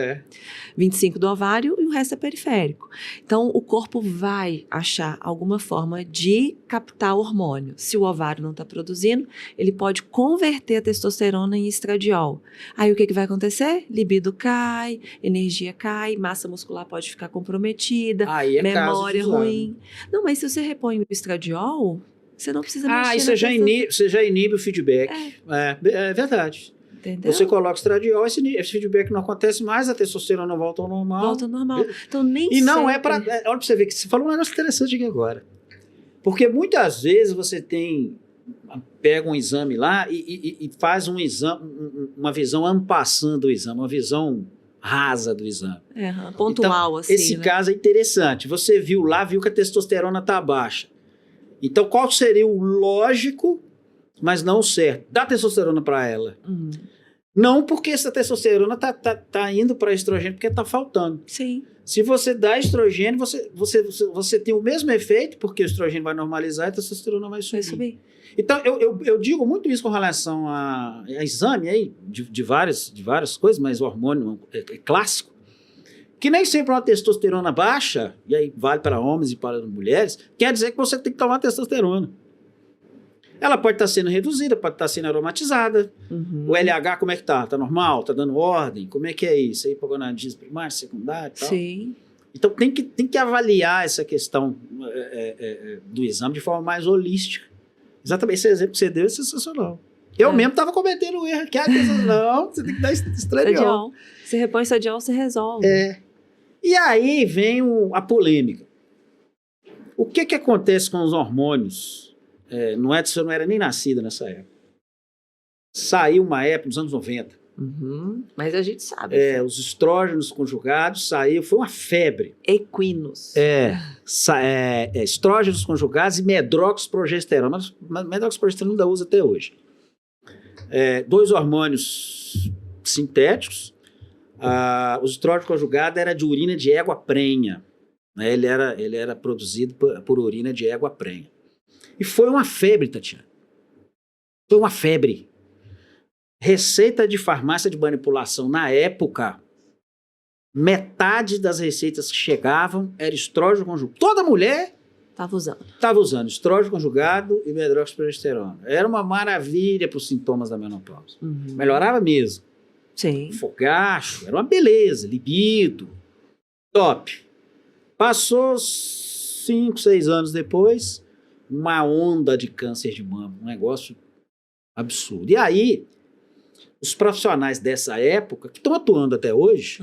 25% do ovário e o resto é periférico. Então, o corpo vai achar alguma forma de captar hormônio. Se o ovário não está produzindo, ele pode converter a testosterona em estradiol. Aí, o que vai acontecer? Libido cai, energia cai, massa muscular pode ficar comprometida, memória ruim. Não, mas se você repõe o estradiol, você não precisa mexer. Você já inibe o feedback. É verdade. Entendeu? Você coloca o estradiol, esse feedback não acontece mais, a testosterona volta ao normal. Volta ao normal. Então, nem E não é para... Olha para você ver que você falou um negócio interessante aqui agora. Porque muitas vezes você pega um exame lá e faz um exame, uma visão en passant do exame, uma visão rasa do exame. Pontual, então, assim. Esse caso é interessante. Você viu que a testosterona está baixa. Então, qual seria o lógico, mas não o certo? Dá testosterona para ela. Não porque essa testosterona tá indo para estrogênio, porque está faltando. Sim. Se você dá estrogênio, você tem o mesmo efeito, porque o estrogênio vai normalizar e a testosterona vai subir. Então, eu digo muito isso com relação a exame aí, de várias coisas, mas o hormônio é clássico, que nem sempre uma testosterona baixa, e aí vale para homens e para mulheres, quer dizer que você tem que tomar testosterona. Ela pode estar sendo reduzida, pode estar sendo aromatizada. O LH, como é que tá? Tá normal? Tá dando ordem? Como é que é isso? Aí, hipogonadismo primário, secundário e tal. Sim. Então, tem que avaliar essa questão do exame de forma mais holística. Exatamente, esse exemplo que você deu é sensacional. Eu mesmo estava cometendo o erro. Não, você tem que dar estradiol. Você repõe estradiol, você resolve. E aí vem a polêmica. O que acontece com os hormônios? Você não era nem nascida nessa época. Saiu uma época, nos anos 90. Mas a gente sabe. Os estrógenos conjugados foi uma febre. Equinos. Estrógenos conjugados e medroxprogesterona. Mas medroxprogesterona ainda usa até hoje. 2 hormônios sintéticos. Os estrógenos conjugados era de urina de égua prenha. Né? Ele era produzido por urina de égua prenha. E foi uma febre, Tatiana. Foi uma febre. Receita de farmácia de manipulação na época, metade das receitas que chegavam era estrógeno conjugado. Toda mulher estava usando estrógeno conjugado e medroxprogesterona. Era uma maravilha para os sintomas da menopausa. Melhorava mesmo. Sim. Fogacho, era uma beleza, libido, top. Passou 5, 6 anos depois, uma onda de câncer de mama, um negócio absurdo. E aí, os profissionais dessa época, que estão atuando até hoje,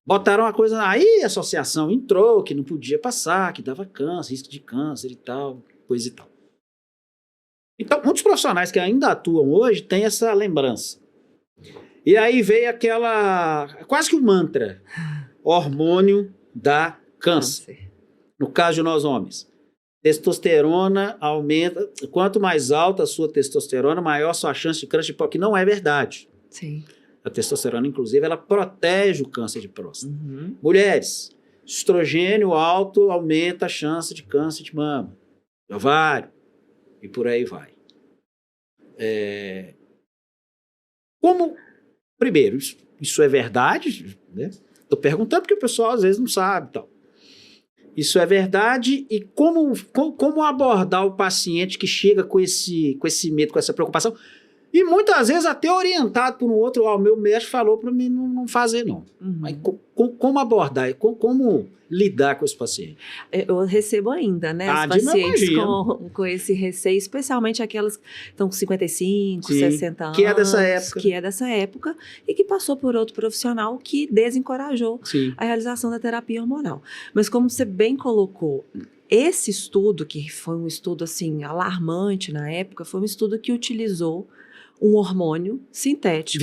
botaram uma coisa... Aí a associação entrou, que não podia passar, que dava câncer, risco de câncer e tal, coisa e tal. Então, muitos profissionais que ainda atuam hoje têm essa lembrança. E aí veio quase que um mantra, hormônio dá câncer. No caso de nós homens, testosterona aumenta, quanto mais alta a sua testosterona, maior a sua chance de câncer de próstata, que não é verdade. Sim. A testosterona, inclusive, ela protege o câncer de próstata. Mulheres, estrogênio alto aumenta a chance de câncer de mama, de ovário, e por aí vai. Primeiro, isso é verdade, né? Estou perguntando porque o pessoal às vezes não sabe. Tal. Isso é verdade e como abordar o paciente que chega com esse medo, com essa preocupação, e muitas vezes até orientado por um outro, o meu médico falou para mim não fazer não. Mas como abordar, como lidar com esse paciente? Eu recebo ainda, né, os pacientes com esse receio, especialmente aquelas que estão com 55, sim, 60 anos. Que é dessa época. Que é dessa época e que passou por outro profissional que desencorajou, sim, a realização da terapia hormonal. Mas como você bem colocou, esse estudo, que foi um estudo assim alarmante na época, foi um estudo que utilizou um hormônio sintético.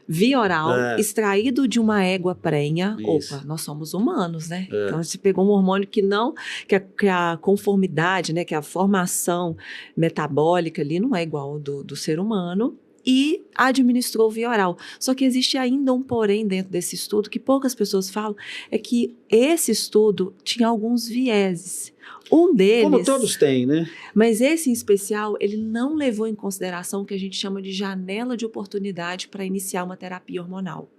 Via-oral, extraído de uma égua prenha. Isso. Opa, nós somos humanos, né? Então, você pegou um hormônio que a conformidade, né? Que a formação metabólica ali não é igual ao do ser humano. E administrou via oral. Só que existe ainda um porém dentro desse estudo que poucas pessoas falam, é que esse estudo tinha alguns vieses. Um deles... Como todos têm, né? Mas esse em especial, ele não levou em consideração o que a gente chama de janela de oportunidade para iniciar uma terapia hormonal.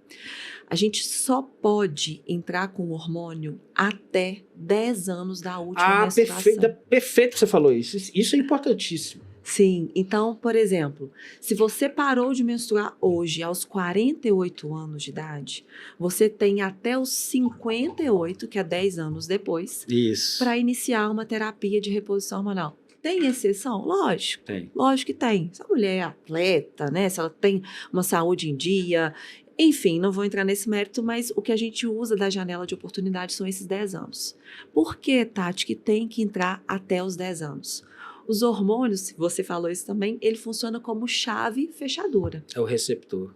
A gente só pode entrar com o hormônio até 10 anos da última menstruação. Perfeito que você falou isso. Isso é importantíssimo. Sim, então, por exemplo, se você parou de menstruar hoje, aos 48 anos de idade, você tem até os 58, que é 10 anos depois, para iniciar uma terapia de reposição hormonal. Tem exceção? Lógico. Tem. Lógico que tem. Se a mulher é atleta, né? Se ela tem uma saúde em dia, enfim, não vou entrar nesse mérito, mas o que a gente usa da janela de oportunidade são esses 10 anos. Por que, Tati, que tem que entrar até os 10 anos? Os hormônios, você falou isso também, ele funciona como chave fechadura. É o receptor.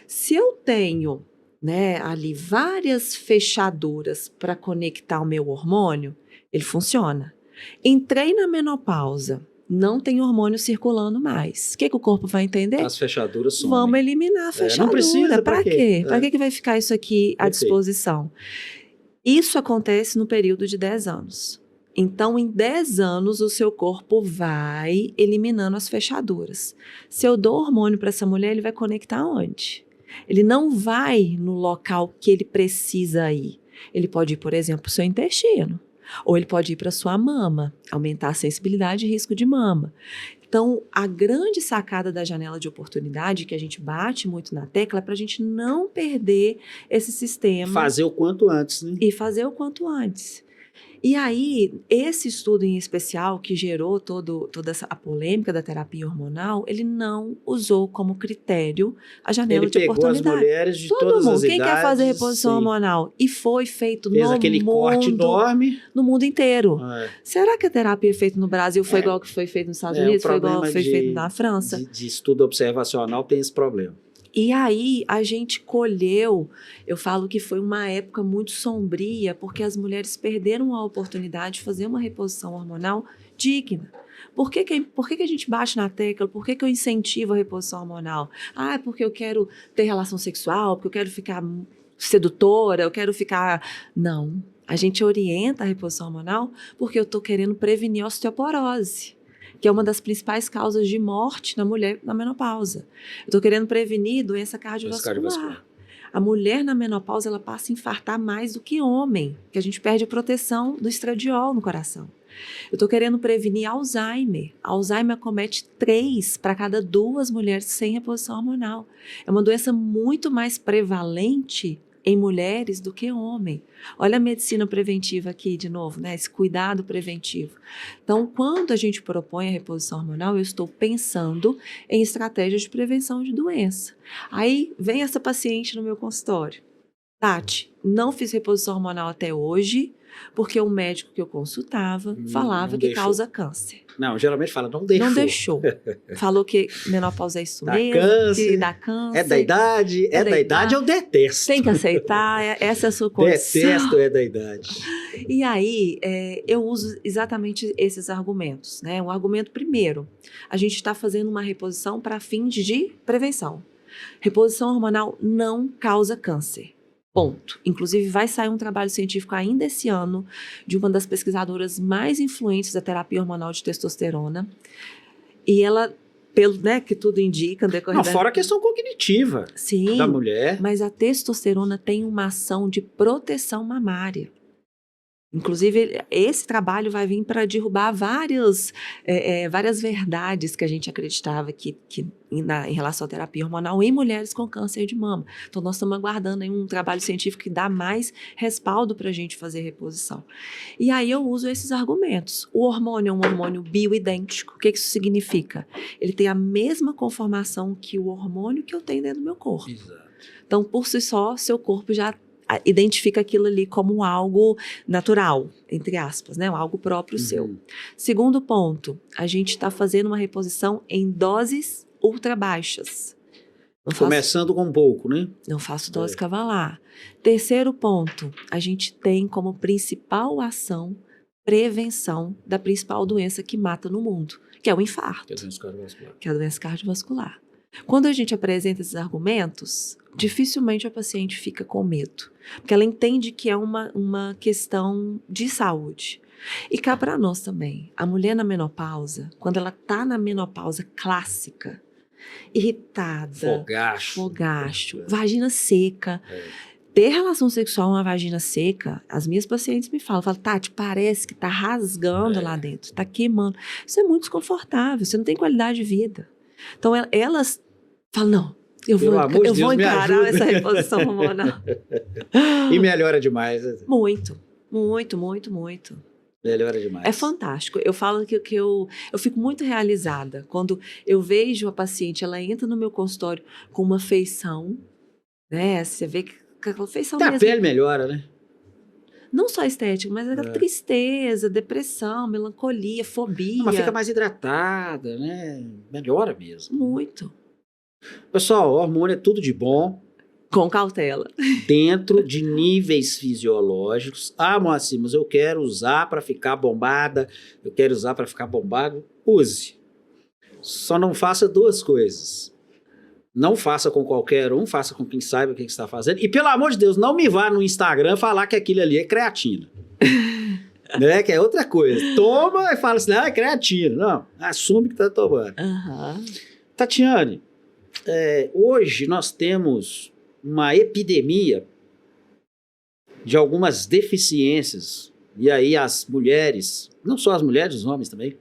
Se eu tenho, né, ali várias fechaduras para conectar o meu hormônio, ele funciona. Entrei na menopausa, não tem hormônio circulando mais. O que o corpo vai entender? As fechaduras somem. Vamos eliminar a fechadura. Não precisa, para quê? Para que vai ficar isso aqui à disposição? Isso acontece no período de 10 anos. Então, em 10 anos, o seu corpo vai eliminando as fechaduras. Se eu dou hormônio para essa mulher, ele vai conectar onde? Ele não vai no local que ele precisa ir. Ele pode ir, por exemplo, para o seu intestino. Ou ele pode ir para a sua mama, aumentar a sensibilidade e risco de mama. Então, a grande sacada da janela de oportunidade, que a gente bate muito na tecla, é para a gente não perder esse sistema. Fazer o quanto antes, né? E fazer o quanto antes. E aí, esse estudo em especial, que gerou toda a polêmica da terapia hormonal, ele não usou como critério a janela de oportunidade. Ele pegou as mulheres de todas as idades. Quem quer fazer reposição hormonal? E foi feito Fez aquele corte enorme. No mundo inteiro. Será que a terapia feita no Brasil foi igual que foi feito nos Estados Unidos? Foi igual que foi feito na França? De estudo observacional tem esse problema. E aí a gente colheu, eu falo que foi uma época muito sombria, porque as mulheres perderam a oportunidade de fazer uma reposição hormonal digna. Por que a gente bate na tecla? Por que eu incentivo a reposição hormonal? É porque eu quero ter relação sexual, porque eu quero ficar sedutora, eu quero ficar... Não, a gente orienta a reposição hormonal porque eu estou querendo prevenir a osteoporose, que é uma das principais causas de morte na mulher na menopausa. Eu estou querendo prevenir doença cardiovascular. A mulher na menopausa, ela passa a infartar mais do que homem, que a gente perde a proteção do estradiol no coração. Eu estou querendo prevenir Alzheimer. Alzheimer acomete 3 para cada 2 mulheres sem reposição hormonal. É uma doença muito mais prevalente em mulheres do que homem. Olha a medicina preventiva aqui de novo, né? Esse cuidado preventivo. Então, quando a gente propõe a reposição hormonal, eu estou pensando em estratégias de prevenção de doença. Aí vem essa paciente no meu consultório. Tati, não fiz reposição hormonal até hoje, porque o médico que eu consultava falava que causa câncer. Não, geralmente fala, não deixou. Não deixou. Falou que menopausa é isso mesmo, câncer, que dá câncer. É da idade, da idade eu detesto. Tem que aceitar, essa é a sua condição. Detesto é da idade. E aí, eu uso exatamente esses argumentos, né? O argumento primeiro, a gente está fazendo uma reposição para fins de prevenção. Reposição hormonal não causa câncer. Ponto. Inclusive, vai sair um trabalho científico ainda esse ano de uma das pesquisadoras mais influentes da terapia hormonal de testosterona. E ela, pelo que tudo indica... Fora a questão cognitiva da mulher. Mas a testosterona tem uma ação de proteção mamária. Inclusive, esse trabalho vai vir para derrubar várias verdades que a gente acreditava em relação à terapia hormonal em mulheres com câncer de mama. Então, nós estamos aguardando aí um trabalho científico que dá mais respaldo para a gente fazer reposição. E aí eu uso esses argumentos. O hormônio é um hormônio bioidêntico. O que isso significa? Ele tem a mesma conformação que o hormônio que eu tenho dentro do meu corpo. Exato. Então, por si só, seu corpo já identifica aquilo ali como algo natural, entre aspas, né? Algo próprio seu. Segundo ponto, a gente está fazendo uma reposição em doses ultra baixas. Começando com pouco, né? Não faço dose cavalar. Terceiro ponto, a gente tem como principal ação prevenção da principal doença que mata no mundo, que é o infarto. Que é a doença cardiovascular. Quando a gente apresenta esses argumentos, dificilmente a paciente fica com medo, porque ela entende que é uma questão de saúde. E cá para nós também, a mulher na menopausa, quando ela está na menopausa clássica, irritada, fogacho, vagina seca, ter relação sexual com uma vagina seca, as minhas pacientes me falam, Tati, parece que está rasgando lá dentro, está queimando. Isso é muito desconfortável, você não tem qualidade de vida. Então, elas falam, não, eu vou encarar essa reposição hormonal. E melhora demais. Muito, muito, muito, muito. Melhora demais. É fantástico. Eu falo que eu fico muito realizada quando eu vejo a paciente, ela entra no meu consultório com uma feição, né? Você vê que aquela feição mesmo. A pele melhora, né? Não só estética, mas aquela tristeza, depressão, melancolia, fobia. Mas fica mais hidratada, né? Melhora mesmo. Muito. Pessoal, hormônio é tudo de bom. Com cautela. Dentro de níveis fisiológicos. Moacir, mas eu quero usar para ficar bombada, eu quero usar para ficar bombado. Use. Só não faça duas coisas. Não faça com qualquer um, faça com quem saiba o que está fazendo. E, pelo amor de Deus, não me vá no Instagram falar que aquilo ali é creatina. Né? Que é outra coisa. Toma e fala assim, é creatina. Não, assume que está tomando. Tatiane, hoje nós temos uma epidemia de algumas deficiências. E aí as mulheres, não só as mulheres, os homens também,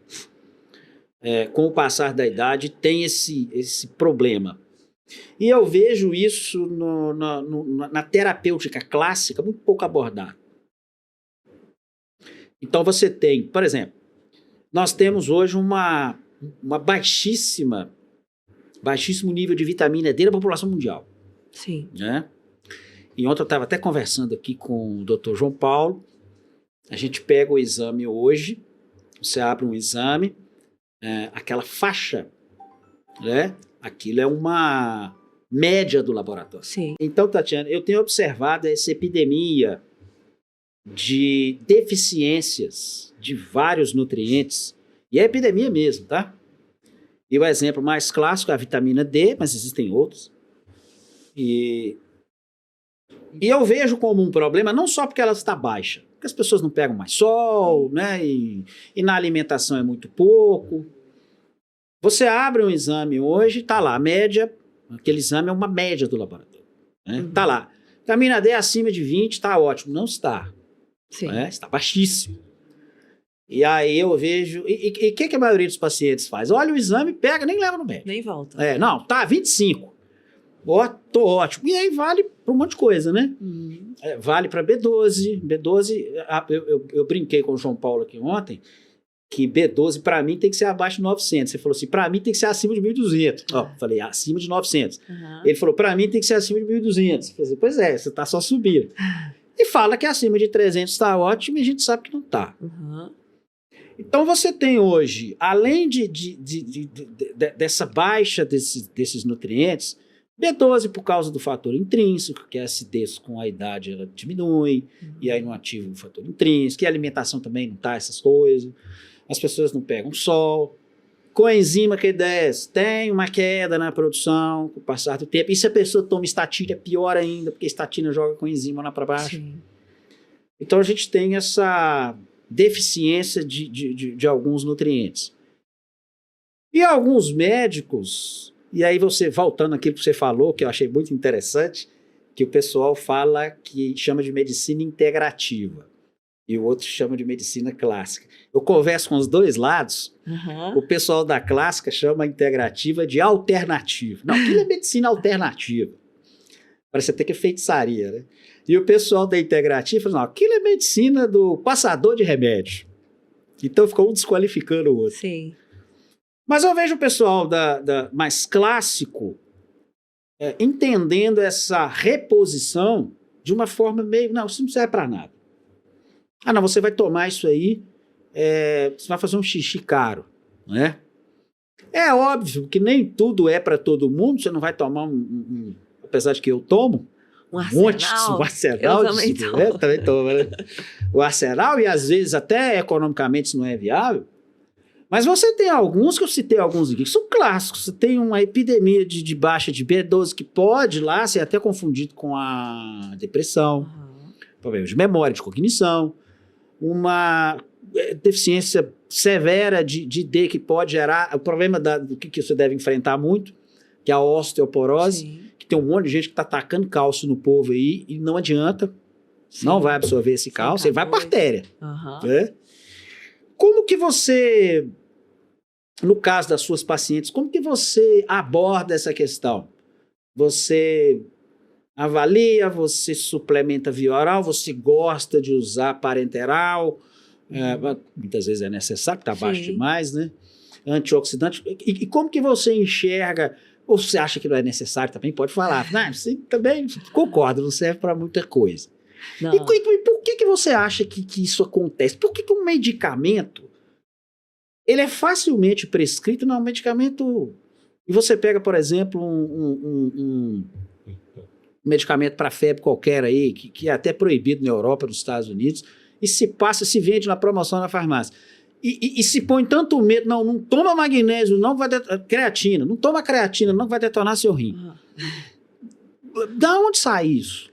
com o passar da idade, tem esse problema. E eu vejo isso na terapêutica clássica muito pouco abordado. Então você tem, por exemplo, nós temos hoje uma baixíssimo nível de vitamina D na população mundial. Sim. Né? E ontem eu estava até conversando aqui com o Dr. João Paulo. A gente pega o exame hoje, você abre um exame, aquela faixa, né? Aquilo é uma média do laboratório. Sim. Então, Tatiana, eu tenho observado essa epidemia de deficiências de vários nutrientes. E é epidemia mesmo, tá? E o exemplo mais clássico é a vitamina D, mas existem outros. E eu vejo como um problema, não só porque ela está baixa, porque as pessoas não pegam mais sol, né? E na alimentação é muito pouco. Você abre um exame hoje, está lá, a média, aquele exame é uma média do laboratório. Está lá, vitamina D acima de 20, está ótimo. Não está. Sim. Está baixíssimo. E aí eu vejo... E o que a maioria dos pacientes faz? Olha o exame, pega, nem leva no médico. Nem volta. Não, tá, 25. Tô ótimo. E aí vale para um monte de coisa, né? Vale para B12. Eu brinquei com o João Paulo aqui ontem, que B12 para mim tem que ser abaixo de 900. Você falou assim, para mim tem que ser acima de 1.200. Falei, acima de 900. Ele falou, para mim tem que ser acima de 1.200. Eu falei, pois é, você está só subindo. E fala que acima de 300 está ótimo e a gente sabe que não está. Uhum. Então você tem hoje, além dessa baixa desses nutrientes, B12 por causa do fator intrínseco, que a acidez com a idade ela diminui, e aí não ativa o fator intrínseco, e a alimentação também não tá essas coisas, as pessoas não pegam sol. Coenzima Q10 tem uma queda na produção com o passar do tempo, e se a pessoa toma estatina é pior ainda, porque a estatina joga coenzima lá para baixo. Sim. Então a gente tem essa deficiência de alguns nutrientes. E alguns médicos, e aí você, voltando àquilo que você falou, que eu achei muito interessante, que o pessoal fala que chama de medicina integrativa, e o outro chama de medicina clássica. Eu converso com os dois lados, o pessoal da clássica chama a integrativa de alternativa. Não, aquilo é medicina alternativa. Parece até que é feitiçaria, né? E o pessoal da integrativa fala, não, aquilo é medicina do passador de remédio. Então ficou um desqualificando o outro. Sim. Mas eu vejo o pessoal mais clássico entendendo essa reposição de uma forma meio, não, isso não serve para nada. Ah, não, você vai tomar isso aí, você vai fazer um xixi caro, né? É óbvio que nem tudo é para todo mundo, você não vai tomar apesar de que eu tomo, um arsenal. Eu também tomo. Também tomo, né? O arsenal, e às vezes até economicamente isso não é viável, mas você tem alguns, que eu citei alguns aqui, que são clássicos. Você tem uma epidemia de baixa de B12 que pode lá ser até confundido com a depressão, problemas de memória, de cognição, uma deficiência severa de D que pode gerar o problema do que você deve enfrentar muito, que é a osteoporose. Sim. Que tem um monte de gente que está atacando cálcio no povo aí e não adianta. Sim. Não vai absorver esse cálcio, ele vai para a artéria. Né? Como que você, no caso das suas pacientes, como que você aborda essa questão? Você avalia, você suplementa via oral, você gosta de usar parenteral, muitas vezes é necessário, está baixo demais, né? Antioxidante. E como que você enxerga, ou você acha que não é necessário também? Pode falar. Não, você também concorda, não serve para muita coisa. E por que você acha que isso acontece? Por que um medicamento ele é facilmente prescrito, não é um medicamento... E você pega, por exemplo, um medicamento para febre qualquer aí, que é até proibido na Europa, nos Estados Unidos, e se vende na promoção na farmácia. E se põe tanto medo, não toma magnésio, não vai creatina, não toma creatina, não vai detonar seu rim. Da onde sai isso?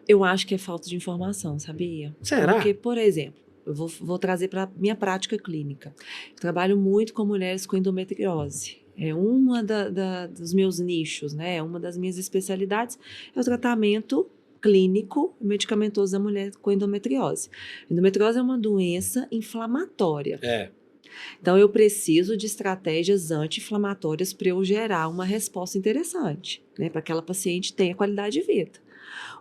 Eu acho que é falta de informação, sabia? Será? Porque, por exemplo, eu vou trazer para minha prática clínica. Eu trabalho muito com mulheres com endometriose. É uma dos meus nichos, né? Uma das minhas especialidades é o tratamento clínico e medicamentoso da mulher com endometriose. Endometriose é uma doença inflamatória. Então, eu preciso de estratégias anti-inflamatórias para eu gerar uma resposta interessante, né? Para que aquela paciente tenha qualidade de vida.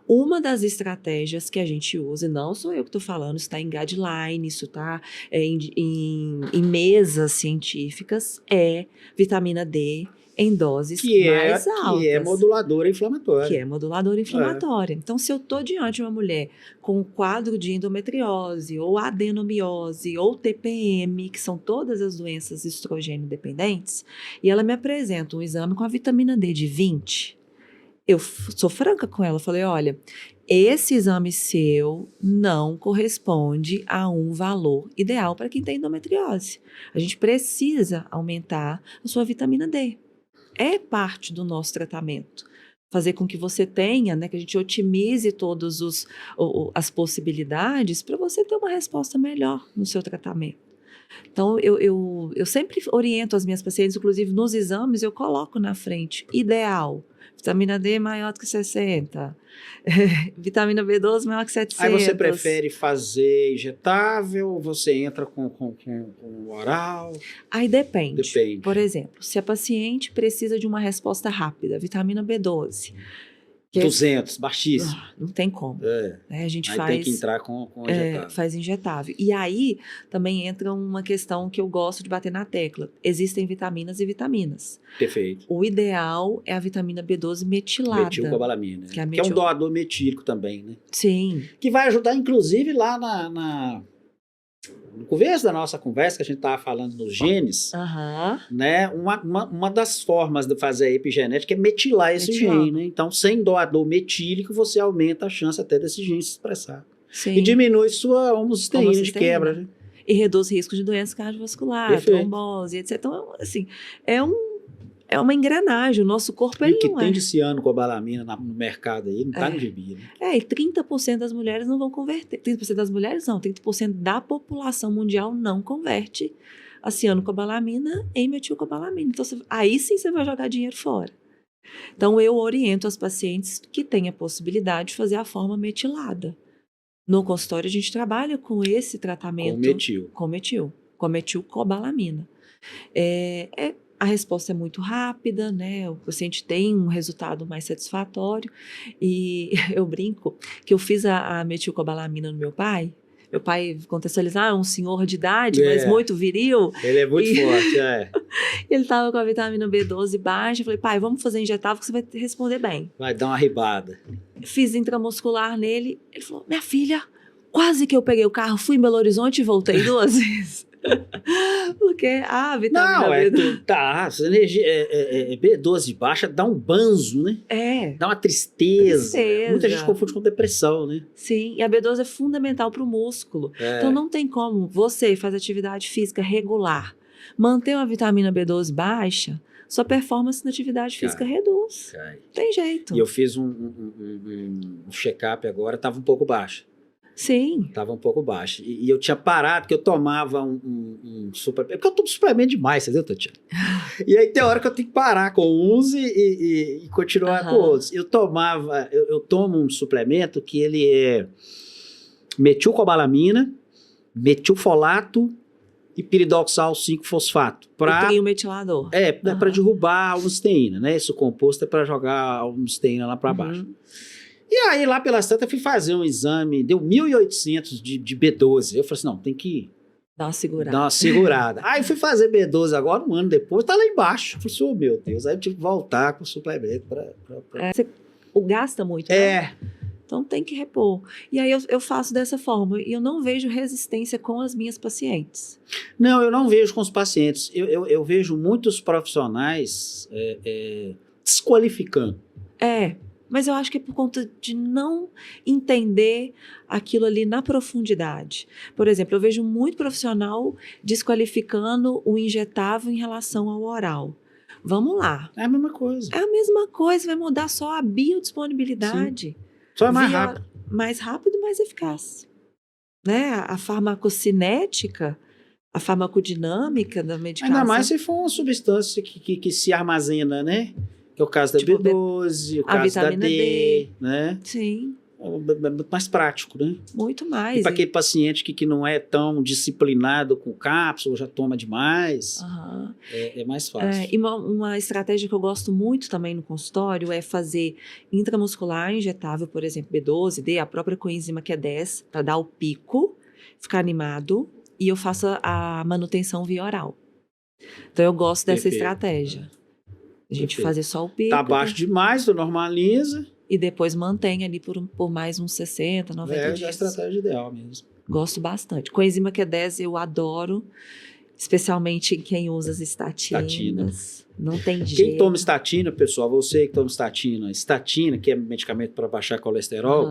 Uma das estratégias que a gente usa, e não sou eu que estou falando, isso está em guideline, isso está em mesas científicas, é vitamina D em doses mais altas. Que é moduladora inflamatória. Então, se eu estou diante de uma mulher com um quadro de endometriose, ou adenomiose, ou TPM, que são todas as doenças estrogênio dependentes, e ela me apresenta um exame com a vitamina D de 20, eu sou franca com ela, falei, olha, esse exame seu não corresponde a um valor ideal para quem tem endometriose. A gente precisa aumentar a sua vitamina D. É parte do nosso tratamento. Fazer com que você tenha, né, que a gente otimize todas as possibilidades para você ter uma resposta melhor no seu tratamento. Então, eu sempre oriento as minhas pacientes, inclusive nos exames, eu coloco na frente, ideal, vitamina D maior do que 60, vitamina B12 maior que 700. Aí você prefere fazer injetável ou você entra com oral? Aí depende. Por exemplo, se a paciente precisa de uma resposta rápida, vitamina B12, 200, baixíssimo. Não tem como. A gente aí faz... tem que entrar com injetável. Faz injetável. E aí também entra uma questão que eu gosto de bater na tecla. Existem vitaminas e vitaminas. Perfeito. O ideal é a vitamina B12 metilada. Metilcobalamina. Que é um doador metílico também, né? Sim. Que vai ajudar, inclusive, lá no começo da nossa conversa, que a gente estava falando dos genes, né? Uma das formas de fazer a epigenética é metilar esse gene, né? Então, sem doador metílico, você aumenta a chance até desse gene se expressar. Sim. E diminui sua homocisteína de quebra, né? E reduz risco de doença cardiovascular, trombose, etc. Então, assim, é uma engrenagem, o nosso corpo ele não é. E o que tem de cianocobalamina no mercado aí, não está no gibi, né? E 30% das mulheres não vão converter. 30% das mulheres não, 30% da população mundial não converte a cianocobalamina em metilcobalamina. Então, aí sim você vai jogar dinheiro fora. Então, eu oriento as pacientes que têm a possibilidade de fazer a forma metilada. No consultório, a gente trabalha com esse tratamento. Com metilcobalamina. A resposta é muito rápida, né? O paciente tem um resultado mais satisfatório. E eu brinco que eu fiz a metilcobalamina no meu pai. Meu pai, contextualizar, é um senhor de idade, mas muito viril. Ele é muito forte, Ele estava com a vitamina B12 baixa. Eu falei, pai, vamos fazer injetável que você vai responder bem. Vai dar uma ribada. Fiz intramuscular nele. Ele falou, minha filha, quase que eu peguei o carro, fui em Belo Horizonte e voltei 2 vezes. Porque a vitamina B12... Essa energia B12 baixa dá um banzo, né? Dá uma tristeza. Muita gente confunde com depressão, né? Sim, e a B12 é fundamental para o músculo. Então não tem como você fazer atividade física regular, manter uma vitamina B12 baixa, sua performance na atividade física reduz. Tem jeito. E eu fiz um check-up agora, estava um pouco baixo. Sim. Estava um pouco baixo. E eu tinha parado, porque eu tomava um suplemento. Porque eu tomo suplemento demais, entendeu, Tatiana? E aí tem hora que eu tenho que parar com uns e continuar com outros. Eu tomo um suplemento que ele é metilcobalamina, metilfolato e piridoxal 5-fosfato. O triometilador. Para derrubar a homocisteína, né? Esse composto é para jogar a homocisteína lá para baixo. E aí, lá pelas tantas, eu fui fazer um exame, deu 1.800 de B12. Eu falei assim, não, tem que dar uma segurada. Aí fui fazer B12 agora, um ano depois, tá lá embaixo. Eu falei assim, meu Deus, aí eu tive que voltar com o suplemento Você gasta muito, né? Então tem que repor. E aí eu faço dessa forma, e eu não vejo resistência com as minhas pacientes. Não, eu não vejo com os pacientes. Eu vejo muitos profissionais desqualificando. Mas eu acho que é por conta de não entender aquilo ali na profundidade. Por exemplo, eu vejo muito profissional desqualificando o injetável em relação ao oral. Vamos lá. É a mesma coisa. É a mesma coisa, vai mudar só a biodisponibilidade. Sim. Só é mais rápido. Mais rápido e mais eficaz. Né? A farmacocinética, a farmacodinâmica da medicação. Ainda mais se for uma substância que se armazena, né? Que é o caso da B12, o caso da D, né? Sim. É muito mais prático, né? Muito mais. E para aquele paciente que não é tão disciplinado com cápsula, já toma demais, é mais fácil. E uma estratégia que eu gosto muito também no consultório é fazer intramuscular injetável, por exemplo, B12, D, a própria coenzima Q10, para dar o pico, ficar animado, e eu faço a manutenção via oral. Então eu gosto dessa estratégia. A gente fazer só o pico. Tá baixo demais, tu normaliza. E depois mantém ali por mais uns 60, 90 dias. É a estratégia ideal mesmo. Gosto bastante. Coenzima Q10 eu adoro, especialmente quem usa as estatinas. Não tem jeito. Quem toma estatina, pessoal, você que toma estatina, que é medicamento para baixar colesterol,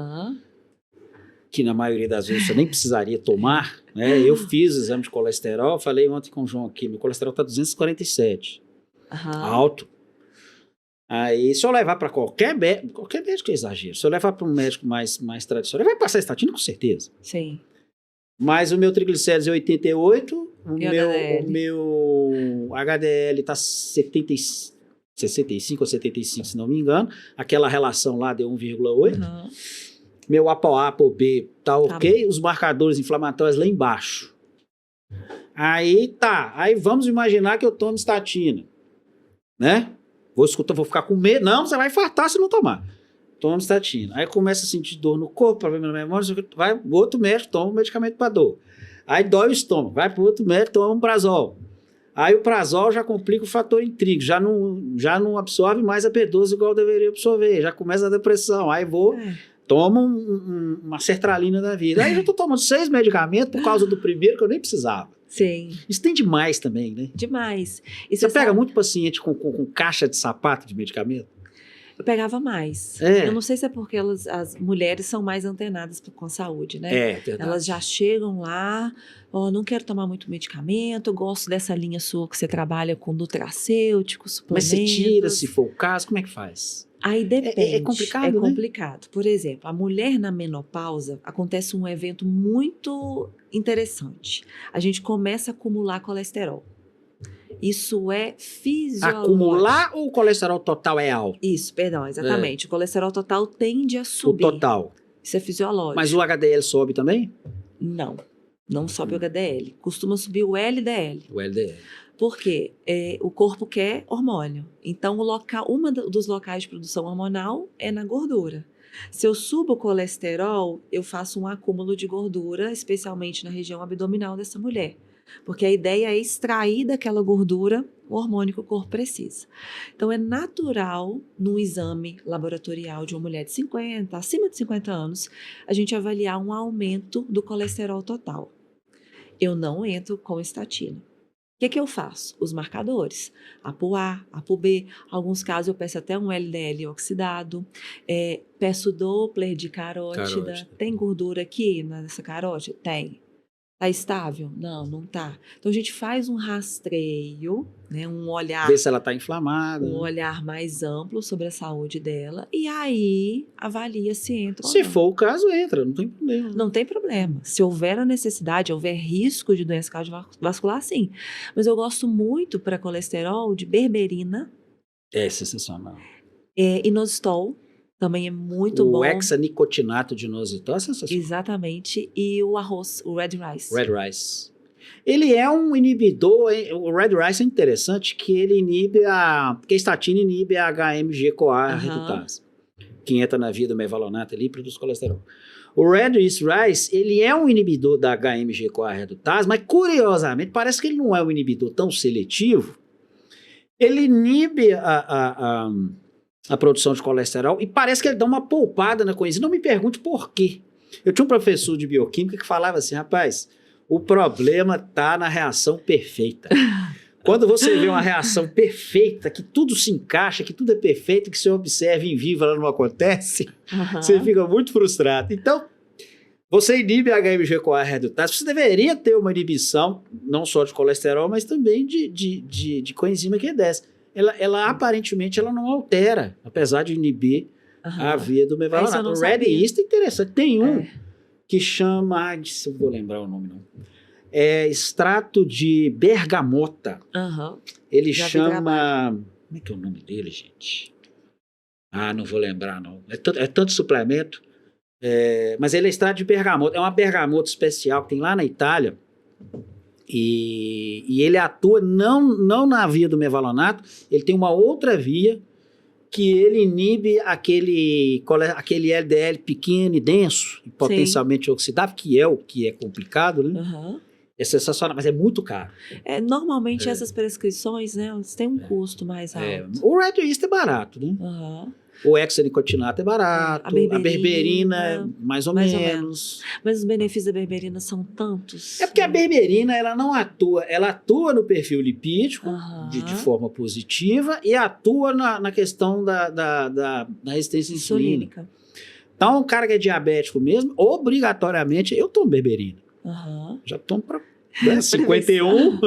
que na maioria das vezes você nem precisaria tomar, né? Eu fiz o exame de colesterol, falei ontem com o João aqui, meu colesterol tá 247. Alto. Aí, se eu levar para qualquer médico é exagero. Se eu levar para um médico mais tradicional, ele vai passar estatina com certeza. Sim. Mas o meu triglicérides é 88, o meu HDL está 65 ou 75, se não me engano. Aquela relação lá deu 1,8. Meu ApoB tá ok. Os marcadores inflamatórios lá embaixo. Aí vamos imaginar que eu tomo estatina, né? Vou ficar com medo. Não, você vai infartar se não tomar. toma estatina. Aí começa a sentir dor no corpo, problema na memória, vai pro outro médico, toma um medicamento para dor. Aí dói o estômago, vai pro outro médico, toma um prazol. Aí o prazol já complica o fator intrigo, já não absorve mais a B12 igual deveria absorver, já começa a depressão. Aí tomo uma sertralina da vida. Aí eu tô tomando 6 medicamentos por causa do primeiro que eu nem precisava. Sim. Isso tem demais também, né? Demais. E você pega muito paciente com caixa de sapato de medicamento? Eu pegava mais. Eu não sei se é porque as mulheres são mais antenadas com a saúde, né? Verdade. Elas já chegam lá, não quero tomar muito medicamento, gosto dessa linha sua que você trabalha com nutracêuticos, suplementos. Mas você tira, se for o caso, como é que faz? Aí depende. É complicado, né? É complicado. Por exemplo, a mulher na menopausa, acontece um evento muito interessante. A gente começa a acumular colesterol. Isso é fisiológico. Acumular ou o colesterol total é alto? Isso, perdão, exatamente. O colesterol total tende a subir. O total. Isso é fisiológico. Mas o HDL sobe também? Não sobe o HDL. Costuma subir o LDL. O LDL. Por quê? O corpo quer hormônio. Então, dos locais de produção hormonal é na gordura. Se eu subo o colesterol, eu faço um acúmulo de gordura, especialmente na região abdominal dessa mulher. Porque a ideia é extrair daquela gordura o hormônio que o corpo precisa. Então, é natural, num exame laboratorial de uma mulher de 50, acima de 50 anos, a gente avaliar um aumento do colesterol total. Eu não entro com estatina. O que eu faço? Os marcadores, ApoA, ApoB, alguns casos eu peço até um LDL oxidado, peço Doppler de carótida. Tem gordura aqui nessa carótida? Tem. Está estável? Não está. Então, a gente faz um rastreio, né, um olhar... Ver se ela está inflamada. Um olhar mais amplo sobre a saúde dela e aí avalia se entra ou não. Se for o caso, entra, não tem problema. Não tem problema. Se houver a necessidade, houver risco de doença cardiovascular, sim. Mas eu gosto muito para colesterol de berberina. É sensacional. Inositol. Também é muito bom. O hexanicotinato de inositol é sensacional. Exatamente. E o arroz, o red rice. Red rice. Ele é um inibidor, o red rice é interessante que ele inibe porque a estatina inibe a HMG-CoA redutase, que entra na via do mevalonato ali e produz colesterol. O red rice, ele é um inibidor da HMG-CoA redutase, mas curiosamente, parece que ele não é um inibidor tão seletivo. Ele inibe a produção de colesterol e parece que ele dá uma poupada na coenzima. Não me pergunte por quê. Eu tinha um professor de bioquímica que falava assim, rapaz, o problema está na reação perfeita. Quando você vê uma reação perfeita, que tudo se encaixa, que tudo é perfeito, que você observa em vivo, ela não acontece, você fica muito frustrado. Então, você inibe a HMG-CoA redutase, você deveria ter uma inibição, não só de colesterol, mas também de coenzima Q10. Ela aparentemente ela não altera, apesar de inibir a via do mevalonato. O Red Yeast é interessante. Tem um que chama, se eu vou lembrar o nome não, extrato de bergamota. Ele chama, como é que é o nome dele, gente? Não vou lembrar não. É tanto suplemento, mas ele é extrato de bergamota. É uma bergamota especial que tem lá na Itália. E ele atua não na via do mevalonato, ele tem uma outra via que ele inibe aquele LDL pequeno e denso, e potencialmente oxidável, que é o que é complicado, né? É sensacional, mas é muito caro. Normalmente essas prescrições, né, elas têm um custo mais alto. O Red Yeast é barato, né? O hexanicotinato é barato, a berberina mais ou menos. Mas os benefícios da berberina são tantos. É porque a berberina ela não atua, ela atua no perfil lipídico de forma positiva e atua na questão da resistência insulínica. Então, o cara que é diabético mesmo, obrigatoriamente, eu tomo berberina. Já tomo para 51.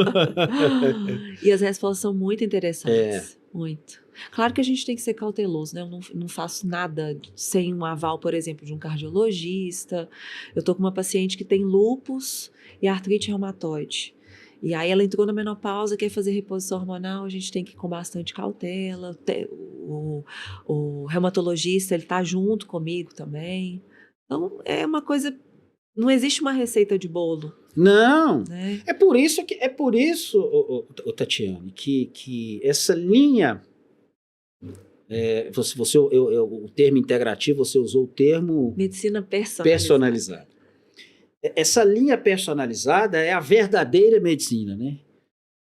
E as respostas são muito interessantes. Muito. Claro que a gente tem que ser cauteloso, né? Eu não faço nada sem um aval, por exemplo, de um cardiologista. Eu tô com uma paciente que tem lúpus e artrite reumatoide. E aí ela entrou na menopausa, quer fazer reposição hormonal, a gente tem que ir com bastante cautela. O reumatologista, ele tá junto comigo também. Então, é uma coisa... Não existe uma receita de bolo. Não. Né? É por isso, Tatiane, que essa linha O termo integrativo, você usou o termo... Medicina personalizada. Essa linha personalizada é a verdadeira medicina, né?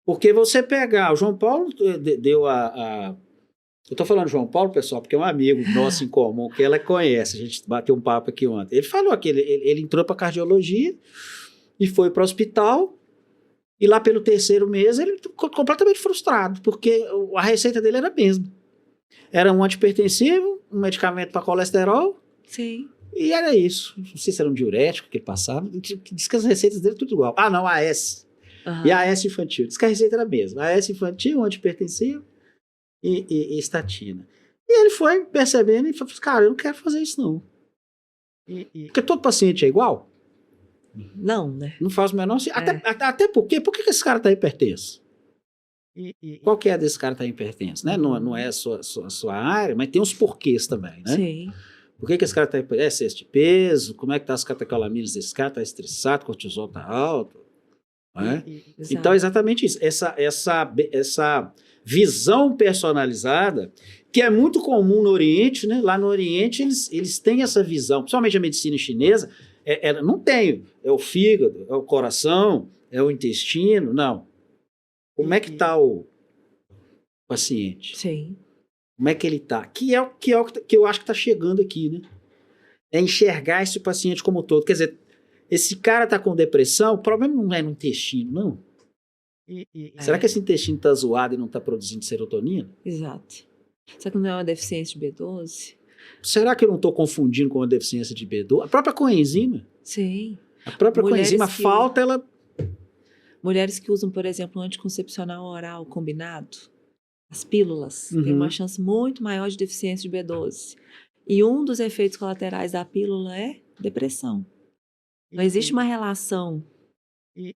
Porque você pegar... O João Paulo deu eu estou falando João Paulo, pessoal, porque é um amigo nosso em comum, que ela conhece. A gente bateu um papo aqui ontem. Ele falou que ele entrou para cardiologia e foi para o hospital, e lá pelo 3º mês ele ficou completamente frustrado, porque a receita dele era a mesma. Era um antihipertensivo, um medicamento para colesterol. Sim. E era isso. Não sei se era um diurético que ele passava. Diz que as receitas dele tudo igual. Ah, não, AS. Uhum. E a AS infantil. Diz que a receita era a mesma. A AS infantil, um antihipertensivo e estatina. E ele foi percebendo e falou, cara, eu não quero fazer isso não. Porque todo paciente é igual? Não, né? Não faz o menor sentido. Até porque, por que esse cara está hipertenso? Qual que é desse cara tá hipertenso, né? Não é a sua área, mas tem uns porquês também, né? Sim. Por que esse cara tá hipertenso? É excesso de peso? Como é que tá as catecolaminas desse cara? Tá estressado, cortisol tá alto? Né? Então, exatamente isso. Essa visão personalizada, que é muito comum no Oriente, né? Lá no Oriente, eles têm essa visão, principalmente a medicina chinesa, não tem. É o fígado, é o coração, é o intestino, não. Como é que está o paciente? Sim. Como é que ele está? Que é o que eu acho que está chegando aqui, né? É enxergar esse paciente como um todo. Quer dizer, esse cara está com depressão, o problema não é no intestino, não. Será que esse intestino está zoado e não está produzindo serotonina? Exato. Será que não é uma deficiência de B12? Será que eu não estou confundindo com uma deficiência de B12? A própria coenzima. Sim. A própria coenzima falta, ela... Mulheres que usam, por exemplo, um anticoncepcional oral combinado, as pílulas, têm uma chance muito maior de deficiência de B12. E um dos efeitos colaterais da pílula é depressão. Não existe uma relação,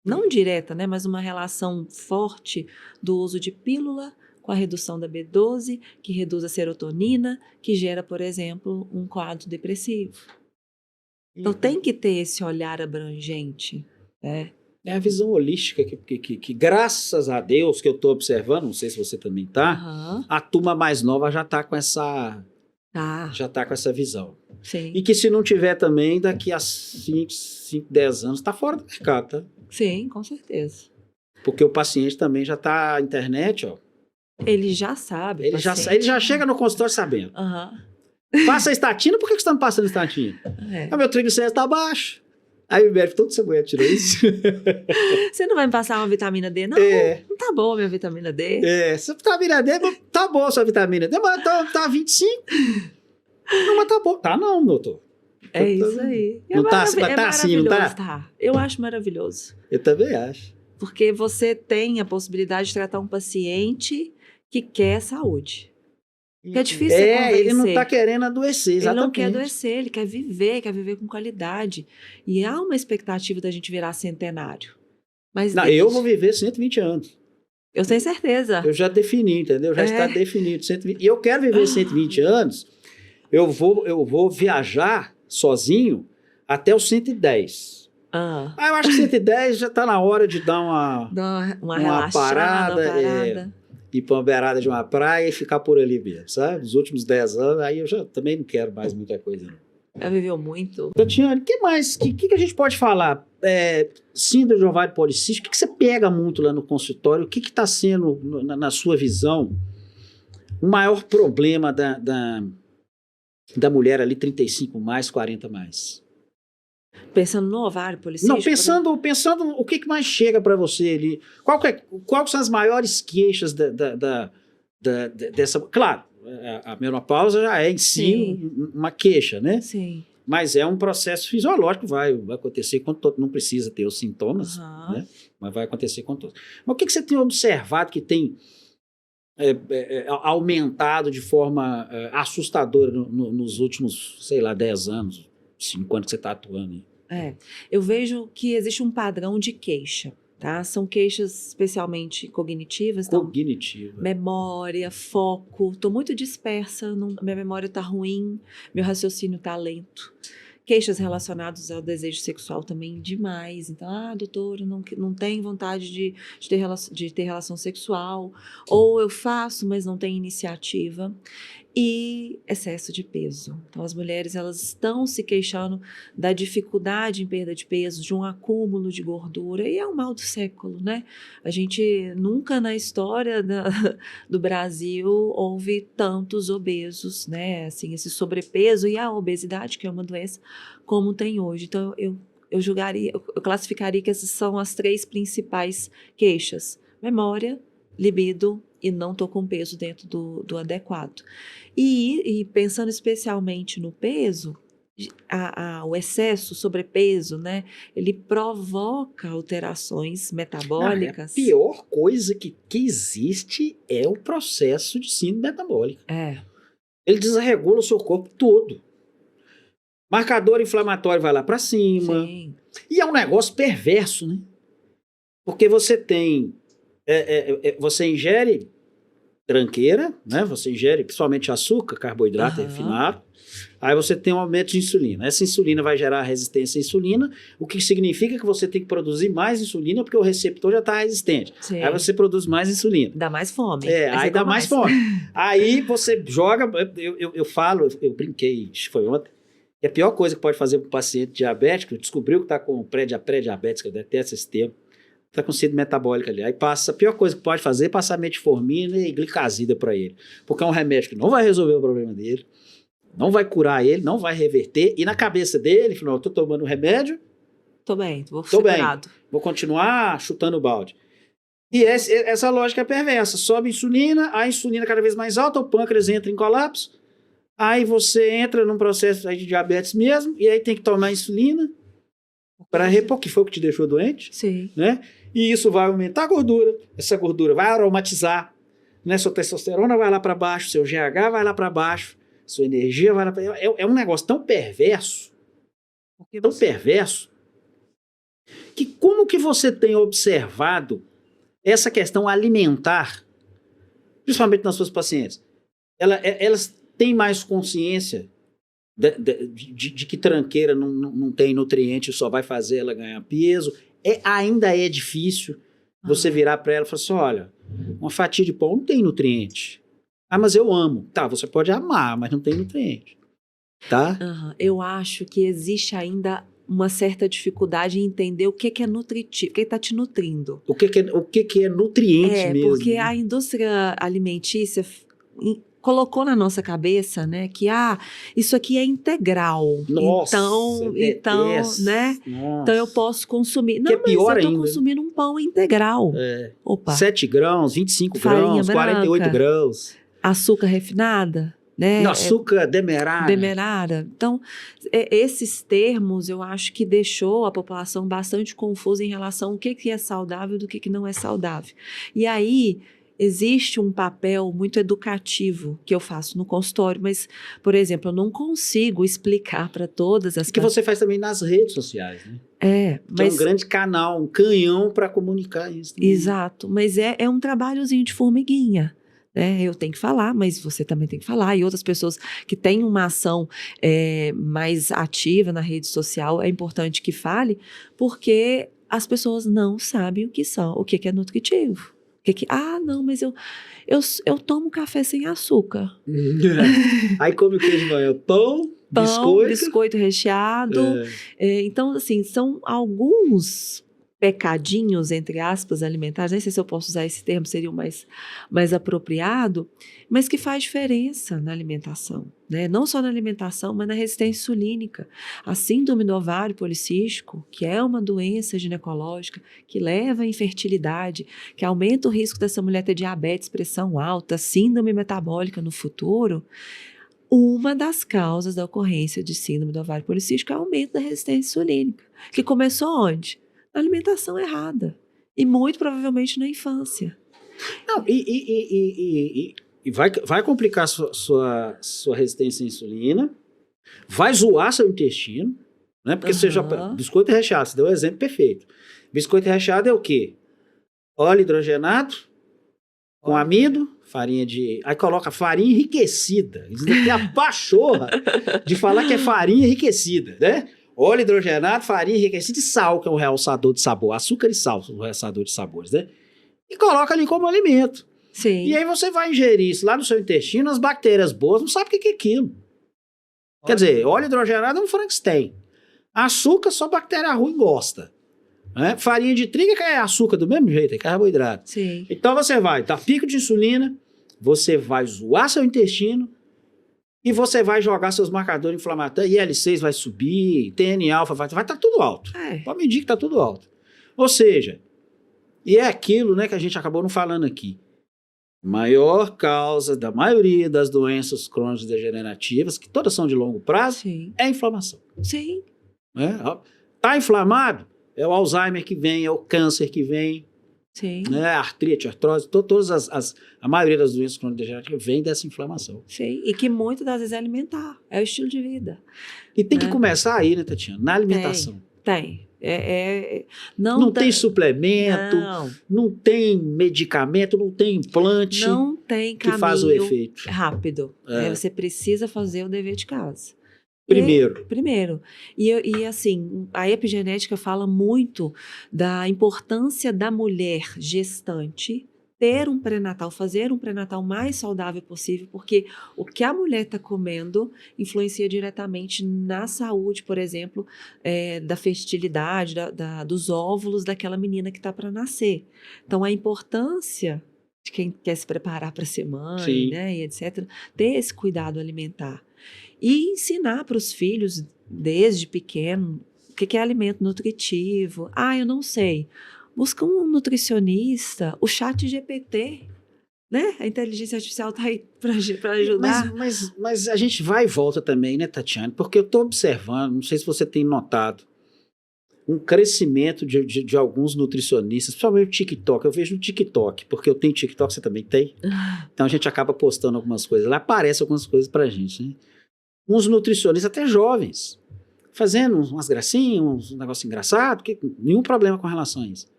não direta, né, mas uma relação forte do uso de pílula com a redução da B12, que reduz a serotonina, que gera, por exemplo, um quadro depressivo. Então tem que ter esse olhar abrangente, né? É a visão holística que graças a Deus, que eu estou observando, não sei se você também está, a turma mais nova já está com essa... Já está com essa visão. Sim. E que se não tiver também, daqui a 5, 10 anos, está fora do mercado, tá? Sim, com certeza. Porque o paciente também já está na internet, ó. Ele já sabe. Ele já chega no consultório sabendo. Passa a estatina, por que você está me passando estatina? Meu triglicérido está baixo. Aí o médico, todo essa mulher tirou isso. Você não vai me passar uma vitamina D, não? Não tá boa a minha vitamina D. Essa vitamina D, tá boa a sua vitamina D, mas tá 25. Não, mas tá boa. Tá não, doutor. É isso aí. Não tá assim, não tá? Tá. Eu acho maravilhoso. Eu também acho. Porque você tem a possibilidade de tratar um paciente que quer saúde. Que é difícil você convencer. Ele não está querendo adoecer, exatamente. Ele não quer adoecer, ele quer viver com qualidade. E há uma expectativa da gente virar centenário. Mas eu vou viver 120 anos. Eu tenho certeza. Eu já defini, entendeu? Já está definido. 120. E eu quero viver 120 anos, eu vou viajar sozinho até os 110. Eu acho que 110 já está na hora de dar uma parada. Ir para uma beirada de uma praia e ficar por ali mesmo, sabe? Nos últimos 10 anos, aí eu já também não quero mais muita coisa, não. Já viveu muito. Tatiane, o que mais? O que a gente pode falar? Síndrome de ovário policístico, o que você pega muito lá no consultório? O que está sendo, na sua visão, o maior problema da mulher ali 35 mais, 40 mais? Pensando no ovário policístico? Não, pensando o que mais chega para você ali. Quais são as maiores queixas dessa... Claro, a menopausa já é em si uma queixa, né? Sim. Mas é um processo fisiológico, vai acontecer quando todo, não precisa ter os sintomas, né? Mas vai acontecer com todos. Mas o que você tem observado que tem aumentado de forma assustadora nos últimos, sei lá, 10 anos, 5 anos que você está atuando? Eu vejo que existe um padrão de queixa, tá? São queixas especialmente cognitivas. Cognitiva. Memória, foco. Estou muito dispersa, minha memória está ruim, meu raciocínio está lento. Queixas relacionadas ao desejo sexual também demais. Então, doutora, não tenho vontade de ter relação sexual. Ou eu faço, mas não tenho iniciativa. e excesso de peso. Então, as mulheres elas estão se queixando da dificuldade em perda de peso, de um acúmulo de gordura, e é o mal do século, né? A gente nunca na história do Brasil houve tantos obesos, né? Assim, esse sobrepeso e a obesidade, que é uma doença, como tem hoje. Então, eu classificaria que essas são as 3 principais queixas: memória, libido e não estou com peso dentro do adequado. E pensando especialmente no peso, o excesso, o sobrepeso, né, ele provoca alterações metabólicas. A pior coisa que existe é o processo de síndrome metabólica. Ele desregula o seu corpo todo. Marcador inflamatório vai lá para cima. Sim. E é um negócio perverso, né? Porque você tem... você ingere tranqueira, né? Você ingere principalmente açúcar, carboidrato refinado. Aí você tem um aumento de insulina. Essa insulina vai gerar resistência à insulina, o que significa que você tem que produzir mais insulina porque o receptor já está resistente. Sim. Aí você produz mais insulina. Dá mais fome. Aí dá mais fome. Aí você joga... Eu brinquei, foi ontem, que a pior coisa que pode fazer para um paciente diabético, descobriu que está com pré-diabetes, que eu detesto esse termo, está com síndrome metabólica ali. Aí passa, a pior coisa que pode fazer é passar metformina e glicazida para ele. Porque é um remédio que não vai resolver o problema dele, não vai curar ele, não vai reverter. E na cabeça dele, ele falou, eu estou tomando um remédio. Tô bem, vou continuar chutando o balde. E essa lógica é perversa. Sobe a insulina cada vez mais alta, o pâncreas entra em colapso. Aí você entra num processo de diabetes mesmo, e aí tem que tomar insulina para repor, que foi o que te deixou doente. Sim. Né? E isso vai aumentar a gordura, essa gordura vai aromatizar, né? Sua testosterona vai lá para baixo, seu GH vai lá para baixo, sua energia vai lá para baixo. É um negócio tão perverso, que como que você tem observado essa questão alimentar, principalmente nas suas pacientes? Elas têm mais consciência de que tranqueira não tem nutriente, só vai fazer ela ganhar peso. Ainda é difícil você virar para ela e falar assim, olha, uma fatia de pão não tem nutriente. Ah, mas eu amo. Tá, você pode amar, mas não tem nutriente. Tá? Eu acho que existe ainda uma certa dificuldade em entender o que é nutritivo, o que está te nutrindo. O que é nutriente mesmo. Porque a indústria alimentícia colocou na nossa cabeça, né, que isso aqui é integral. Nossa, então, né? Nossa. Então eu posso consumir. Não, mas eu estou consumindo um pão integral. Opa. 7 grãos, 25 farinha grãos, branca, 48 grãos. Açúcar refinada, né? Açúcar demerara. Então, esses termos eu acho que deixou a população bastante confusa em relação ao que é saudável e do que não é saudável. E aí existe um papel muito educativo que eu faço no consultório, mas, por exemplo, eu não consigo explicar para todas as... Que você faz também nas redes sociais, né? Mas... é um grande canal, um canhão para comunicar isso. Também. Exato, mas é um trabalhozinho de formiguinha. Eu tenho que falar, mas você também tem que falar. E outras pessoas que têm uma ação mais ativa na rede social, é importante que fale, porque as pessoas não sabem o que é nutritivo. Não, mas eu tomo café sem açúcar. Aí come o que de manhã? Pão, biscoito recheado. Então, assim, são alguns pecadinhos, entre aspas, alimentares, nem sei se eu posso usar esse termo, seria o mais apropriado, mas que faz diferença na alimentação, né? Não só na alimentação, mas na resistência insulínica. A síndrome do ovário policístico, que é uma doença ginecológica que leva à infertilidade, que aumenta o risco dessa mulher ter diabetes, pressão alta, síndrome metabólica no futuro. Uma das causas da ocorrência de síndrome do ovário policístico é o aumento da resistência insulínica, que começou onde? Na alimentação errada. E muito provavelmente na infância. Não, e vai complicar sua resistência à insulina, vai zoar seu intestino, né? Porque você biscoito recheado, você deu um exemplo perfeito. Biscoito recheado é o quê? Óleo hidrogenado, com amido, farinha de... Aí coloca farinha enriquecida. Isso daqui é a pachorra de falar que é farinha enriquecida, né? Óleo hidrogenado, farinha enriquecida e sal, que é um realçador de sabor. Açúcar e sal são um realçador de sabores, né? E coloca ali como alimento. Sim. E aí você vai ingerir isso lá no seu intestino, as bactérias boas não sabem o que é aquilo. Quer dizer, óleo hidrogenado é um Frankenstein. Açúcar, só bactéria ruim gosta. Né? Farinha de trigo é açúcar do mesmo jeito, é carboidrato. Sim. Então você vai dar pico de insulina, você vai zoar seu intestino e você vai jogar seus marcadores inflamatórios, IL-6 vai subir, TNA-alfa vai estar tudo alto. Pode medir que está tudo alto. Ou seja, e é aquilo, né, que a gente acabou não falando aqui. Maior causa da maioria das doenças crônicas degenerativas, que todas são de longo prazo, Sim. é a inflamação. Sim. Tá inflamado? É o Alzheimer que vem, é o câncer que vem, Sim. Né? A artrite, a artrose, a maioria das doenças crônicas degenerativas vem dessa inflamação. Sim, e que muitas das vezes é alimentar, é o estilo de vida. E tem que começar aí, né, Tatiana? Na alimentação. Tem. Não tem suplemento, não tem medicamento, não tem implante. Não tem caminho que faz o efeito rápido. Você precisa fazer o dever de casa. Primeiro. E assim, a epigenética fala muito da importância da mulher gestante ter um pré-natal, fazer um pré-natal mais saudável possível, porque o que a mulher está comendo influencia diretamente na saúde, por exemplo, da fertilidade, dos óvulos daquela menina que está para nascer. Então, a importância de quem quer se preparar para ser mãe, né, e etc., ter esse cuidado alimentar. E ensinar para os filhos, desde pequeno, o que é alimento nutritivo. Eu não sei. Busca um nutricionista, o ChatGPT, né? A inteligência artificial está aí para ajudar. Mas a gente vai e volta também, né, Tatiana? Porque eu estou observando, não sei se você tem notado, um crescimento de alguns nutricionistas, principalmente no TikTok. Eu vejo no TikTok, porque eu tenho TikTok, você também tem. Então a gente acaba postando algumas coisas. Lá aparecem algumas coisas pra gente, né? Uns nutricionistas até jovens, fazendo umas gracinhas, um negócio engraçado, nenhum problema com relação a isso.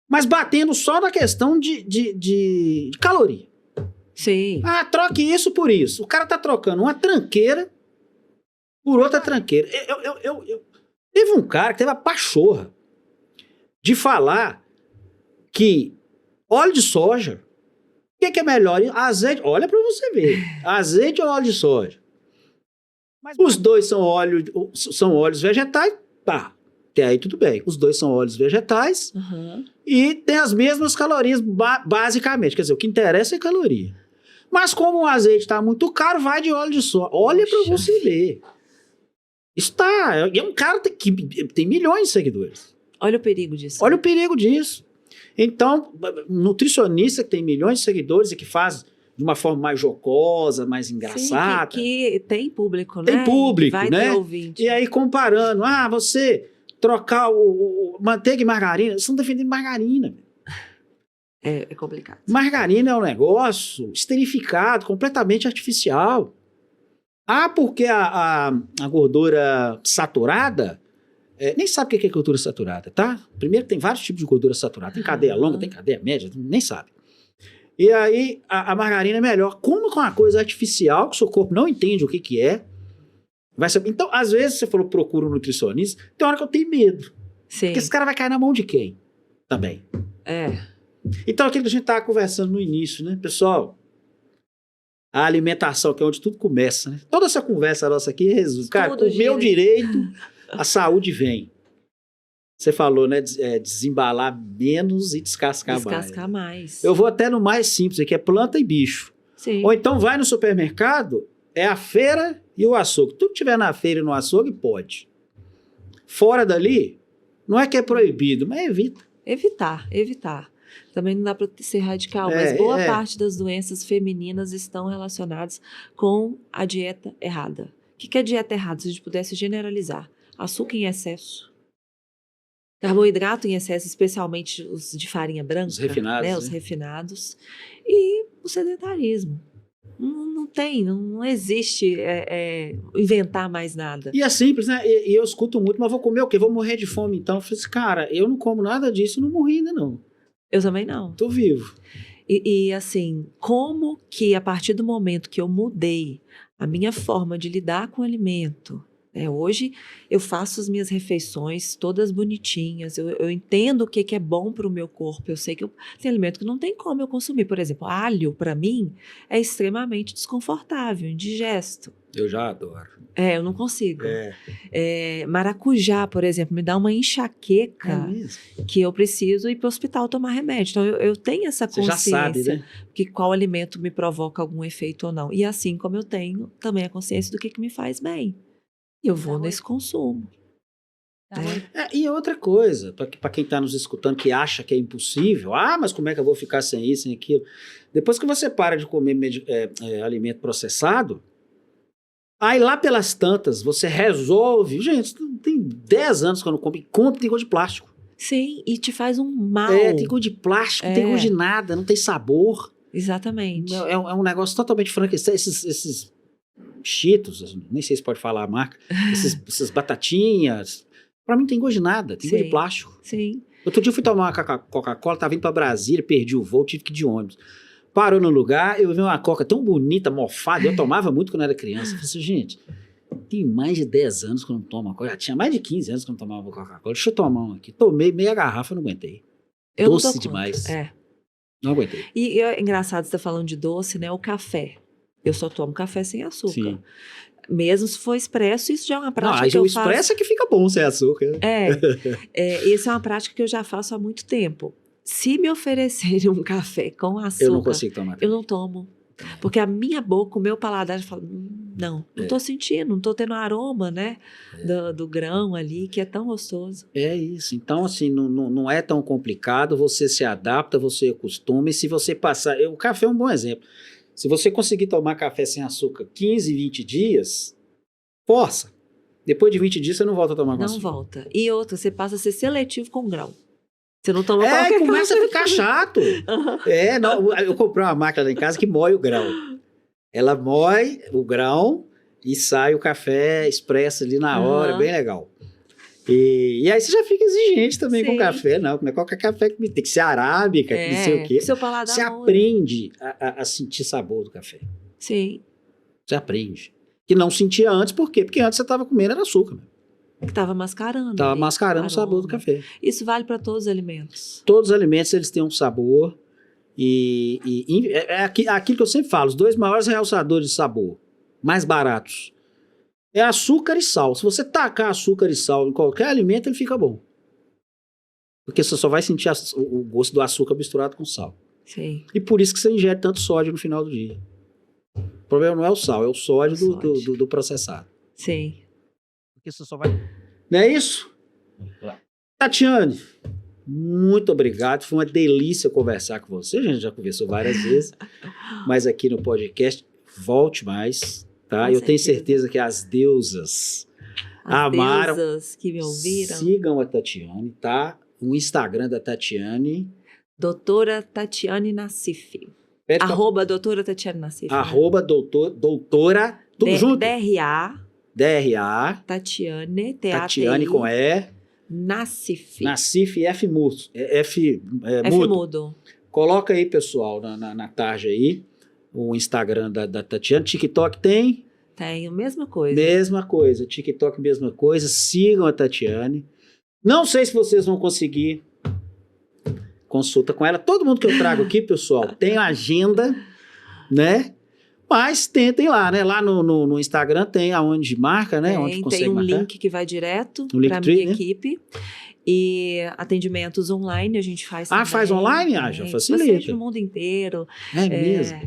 Mas batendo só na questão de caloria. Sim. Troque isso por isso. O cara tá trocando uma tranqueira por outra tranqueira. Teve um cara que teve a pachorra de falar que óleo de soja, o que é melhor? Azeite, olha pra você ver. Azeite ou óleo de soja? Mas os dois são óleos vegetais, tá. Até aí tudo bem. Os dois são óleos vegetais e tem as mesmas calorias basicamente. Quer dizer, o que interessa é caloria. Mas como o azeite está muito caro, vai de óleo de soja. Olha para você ver. É um cara que tem milhões de seguidores. Olha o perigo disso. Olha o perigo disso. Então, nutricionista que tem milhões de seguidores e que faz de uma forma mais jocosa, mais engraçada. Sim, que tem público, né? Tem público, vai né? ter ouvinte. E aí comparando, você trocar o manteiga e margarina, vocês estão defendendo margarina. É complicado. Margarina é um negócio esterificado, completamente artificial. Porque a gordura saturada, nem sabe o que é gordura saturada, tá? Primeiro tem vários tipos de gordura saturada, tem cadeia longa, tem cadeia média, nem sabe. E aí, a margarina é melhor. Como com uma coisa artificial, que o seu corpo não entende o que é, vai saber. Então, às vezes, você falou, procura um nutricionista, tem hora que eu tenho medo. Sim. Porque esse cara vai cair na mão de quem? Também. Então, aquilo que a gente estava conversando no início, né? Pessoal, a alimentação, que é onde tudo começa, né? Toda essa conversa nossa aqui resume. Cara, com o meu direito, a saúde vem. Você falou, né? Desembalar menos e descascar mais. Descascar mais. Eu vou até no mais simples aqui, é planta e bicho. Sim. Ou então vai no supermercado, é a feira e o açougue. Tudo que tiver na feira e no açougue, pode. Fora dali, não é que é proibido, mas evita. Evitar. Também não dá para ser radical, mas boa parte das doenças femininas estão relacionadas com a dieta errada. O que é dieta errada? Se a gente pudesse generalizar. Açúcar em excesso. Carboidrato em excesso, especialmente os de farinha branca. Os refinados. Né? Os refinados. E o sedentarismo. Não existe inventar mais nada. E é simples, né? E eu escuto muito, mas vou comer o quê? Vou morrer de fome então? Eu falei assim, cara, eu não como nada disso, não morri ainda não. Eu também não. Tô vivo. E assim, como que a partir do momento que eu mudei a minha forma de lidar com o alimento, Hoje eu faço as minhas refeições todas bonitinhas, eu entendo o que é bom para o meu corpo, eu sei que tem alimento que não tem como eu consumir. Por exemplo, alho, para mim, é extremamente desconfortável, indigesto. Eu já adoro. Eu não consigo. Maracujá, por exemplo, me dá uma enxaqueca que eu preciso ir para o hospital tomar remédio. Então, eu tenho essa consciência. Você já sabe, né? Que qual alimento me provoca algum efeito ou não. E assim como eu tenho também a consciência do que me faz bem. Eu vou nesse consumo. E outra coisa, para quem está nos escutando que acha que é impossível, mas como é que eu vou ficar sem isso, sem aquilo? Depois que você para de comer alimento processado, aí lá pelas tantas você resolve. Gente, tem 10 anos que eu não como, e compra, tem gosto de plástico. Sim, e te faz um mal. Tem gosto de plástico, não tem gosto de nada, não tem sabor. Exatamente. É um negócio totalmente franco. Esses Cheetos, nem sei se pode falar a marca, essas batatinhas, pra mim tem gosto de nada, tem gosto de plástico. Sim. Outro dia eu fui tomar uma Coca-Cola, tava vindo pra Brasília, perdi o voo, tive que ir de ônibus. Parou no lugar, eu vi uma Coca tão bonita, mofada, eu tomava muito quando era criança. Eu falei assim, gente, tem mais de 10 anos que eu não tomo uma Coca, tinha mais de 15 anos que eu não tomava Coca-Cola, deixa eu tomar uma aqui. Tomei meia garrafa, não aguentei. Doce demais. Não aguentei. E é engraçado você estar falando de doce, né? O café. Eu só tomo café sem açúcar. Sim. Mesmo se for expresso, isso já é uma prática que eu o expresso é que fica bom sem açúcar. Essa é uma prática que eu já faço há muito tempo. Se me oferecerem um café com açúcar, eu não consigo tomar. Eu não tomo. Porque a minha boca, o meu paladar fala, não tô sentindo, não tô tendo aroma, né, do grão ali, que é tão gostoso. É isso. Então, assim, não é tão complicado, você se adapta, você acostuma, e se você passar... O café é um bom exemplo. Se você conseguir tomar café sem açúcar 15, 20 dias, força. Depois de 20 dias, você não volta a tomar com açúcar. Não volta. E outra, você passa a ser seletivo com grão. Você não toma qualquer coisa. Começa a ficar chato. Eu comprei uma máquina lá em casa que moe o grão. Ela moe o grão e sai o café expresso ali na hora, bem legal. E aí você já fica exigente também com o café, não é qualquer café que tem que ser arábica, que não sei o quê. Seu paladar você aprende a sentir sabor do café. Sim. Você aprende. Que não sentia antes, por quê? Porque antes você estava comendo era açúcar. Que estava mascarando. Estava mascarando o sabor do café. Isso vale para todos os alimentos. Todos os alimentos, eles têm um sabor e é aquilo que eu sempre falo, os dois maiores realçadores de sabor, mais baratos, é açúcar e sal. Se você tacar açúcar e sal em qualquer alimento, ele fica bom. Porque você só vai sentir o gosto do açúcar misturado com sal. Sim. E por isso que você ingere tanto sódio no final do dia. O problema não é o sal, é o sódio do processado. Sim. Porque você só vai... Não é isso? Tatiane, muito obrigado. Foi uma delícia conversar com você. A gente já conversou várias vezes. Mas aqui no podcast, volte mais. Tá? Eu tenho certeza que as deusas amaram. As deusas que me ouviram. Sigam a Tatiane, tá? O Instagram da Tatiane. Doutora Tatiane Nassif. Arroba doutora Tatiane Nassif. Arroba doutora, tudo junto? DRA. Tatiane, Tatiane com E. Nassif. Nassif, F mudo. F mudo. Coloca aí, pessoal, na tarja aí. O Instagram da Tatiane. TikTok tem? Tem, mesma coisa. Mesma coisa. TikTok, mesma coisa. Sigam a Tatiane. Não sei se vocês vão conseguir consulta com ela. Todo mundo que eu trago aqui, pessoal, tem agenda, né? Mas tentem lá, né? Lá no Instagram tem aonde marca, né? Onde consegue marcar. Tem um link que vai direto para a minha equipe. E atendimentos online a gente faz também. Faz online? Já facilita. Paciente no mundo inteiro. É mesmo?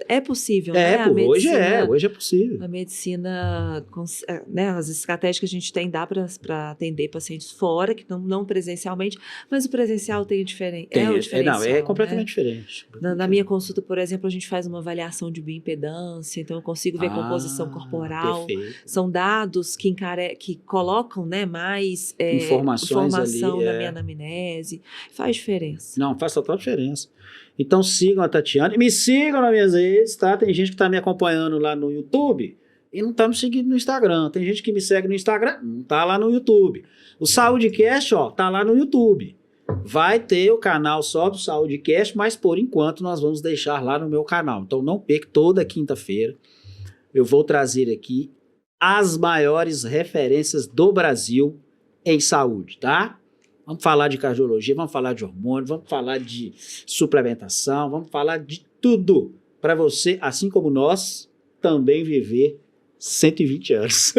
É possível, né? Hoje é possível. A medicina, né, as estratégias que a gente tem dá para atender pacientes fora, que não presencialmente, mas o presencial tem o diferencial. É completamente diferente. Na minha consulta, por exemplo, a gente faz uma avaliação de bioimpedância, então eu consigo ver composição corporal. Perfeito. São dados que colocam, né, mais informação ali, na minha anamnese. Faz diferença. Não, faz total diferença. Então sigam a Tatiane, me sigam nas minhas redes, tá? Tem gente que tá me acompanhando lá no YouTube e não tá me seguindo no Instagram. Tem gente que me segue no Instagram, não tá lá no YouTube. O SaúdeCast, tá lá no YouTube. Vai ter o canal só do SaúdeCast, mas por enquanto nós vamos deixar lá no meu canal. Então não perca, toda quinta-feira eu vou trazer aqui as maiores referências do Brasil em saúde, tá? Vamos falar de cardiologia, vamos falar de hormônio, vamos falar de suplementação, vamos falar de tudo para você, assim como nós, também viver 120 anos.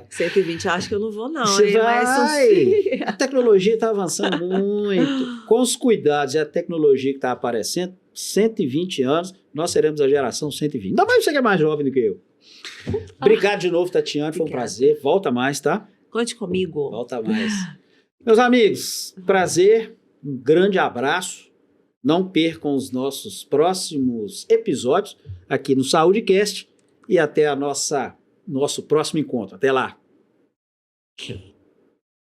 120, acho que eu não vou não. Você vai. Mas... A tecnologia está avançando muito. Com os cuidados e a tecnologia que está aparecendo, 120 anos, nós seremos a geração 120. Ainda mais você que é mais jovem do que eu. Obrigado de novo, Tatiana, foi um prazer. Volta mais, tá? Conte comigo. Volta mais. Meus amigos, prazer, um grande abraço. Não percam os nossos próximos episódios aqui no SaúdeCast e até nosso próximo encontro. Até lá.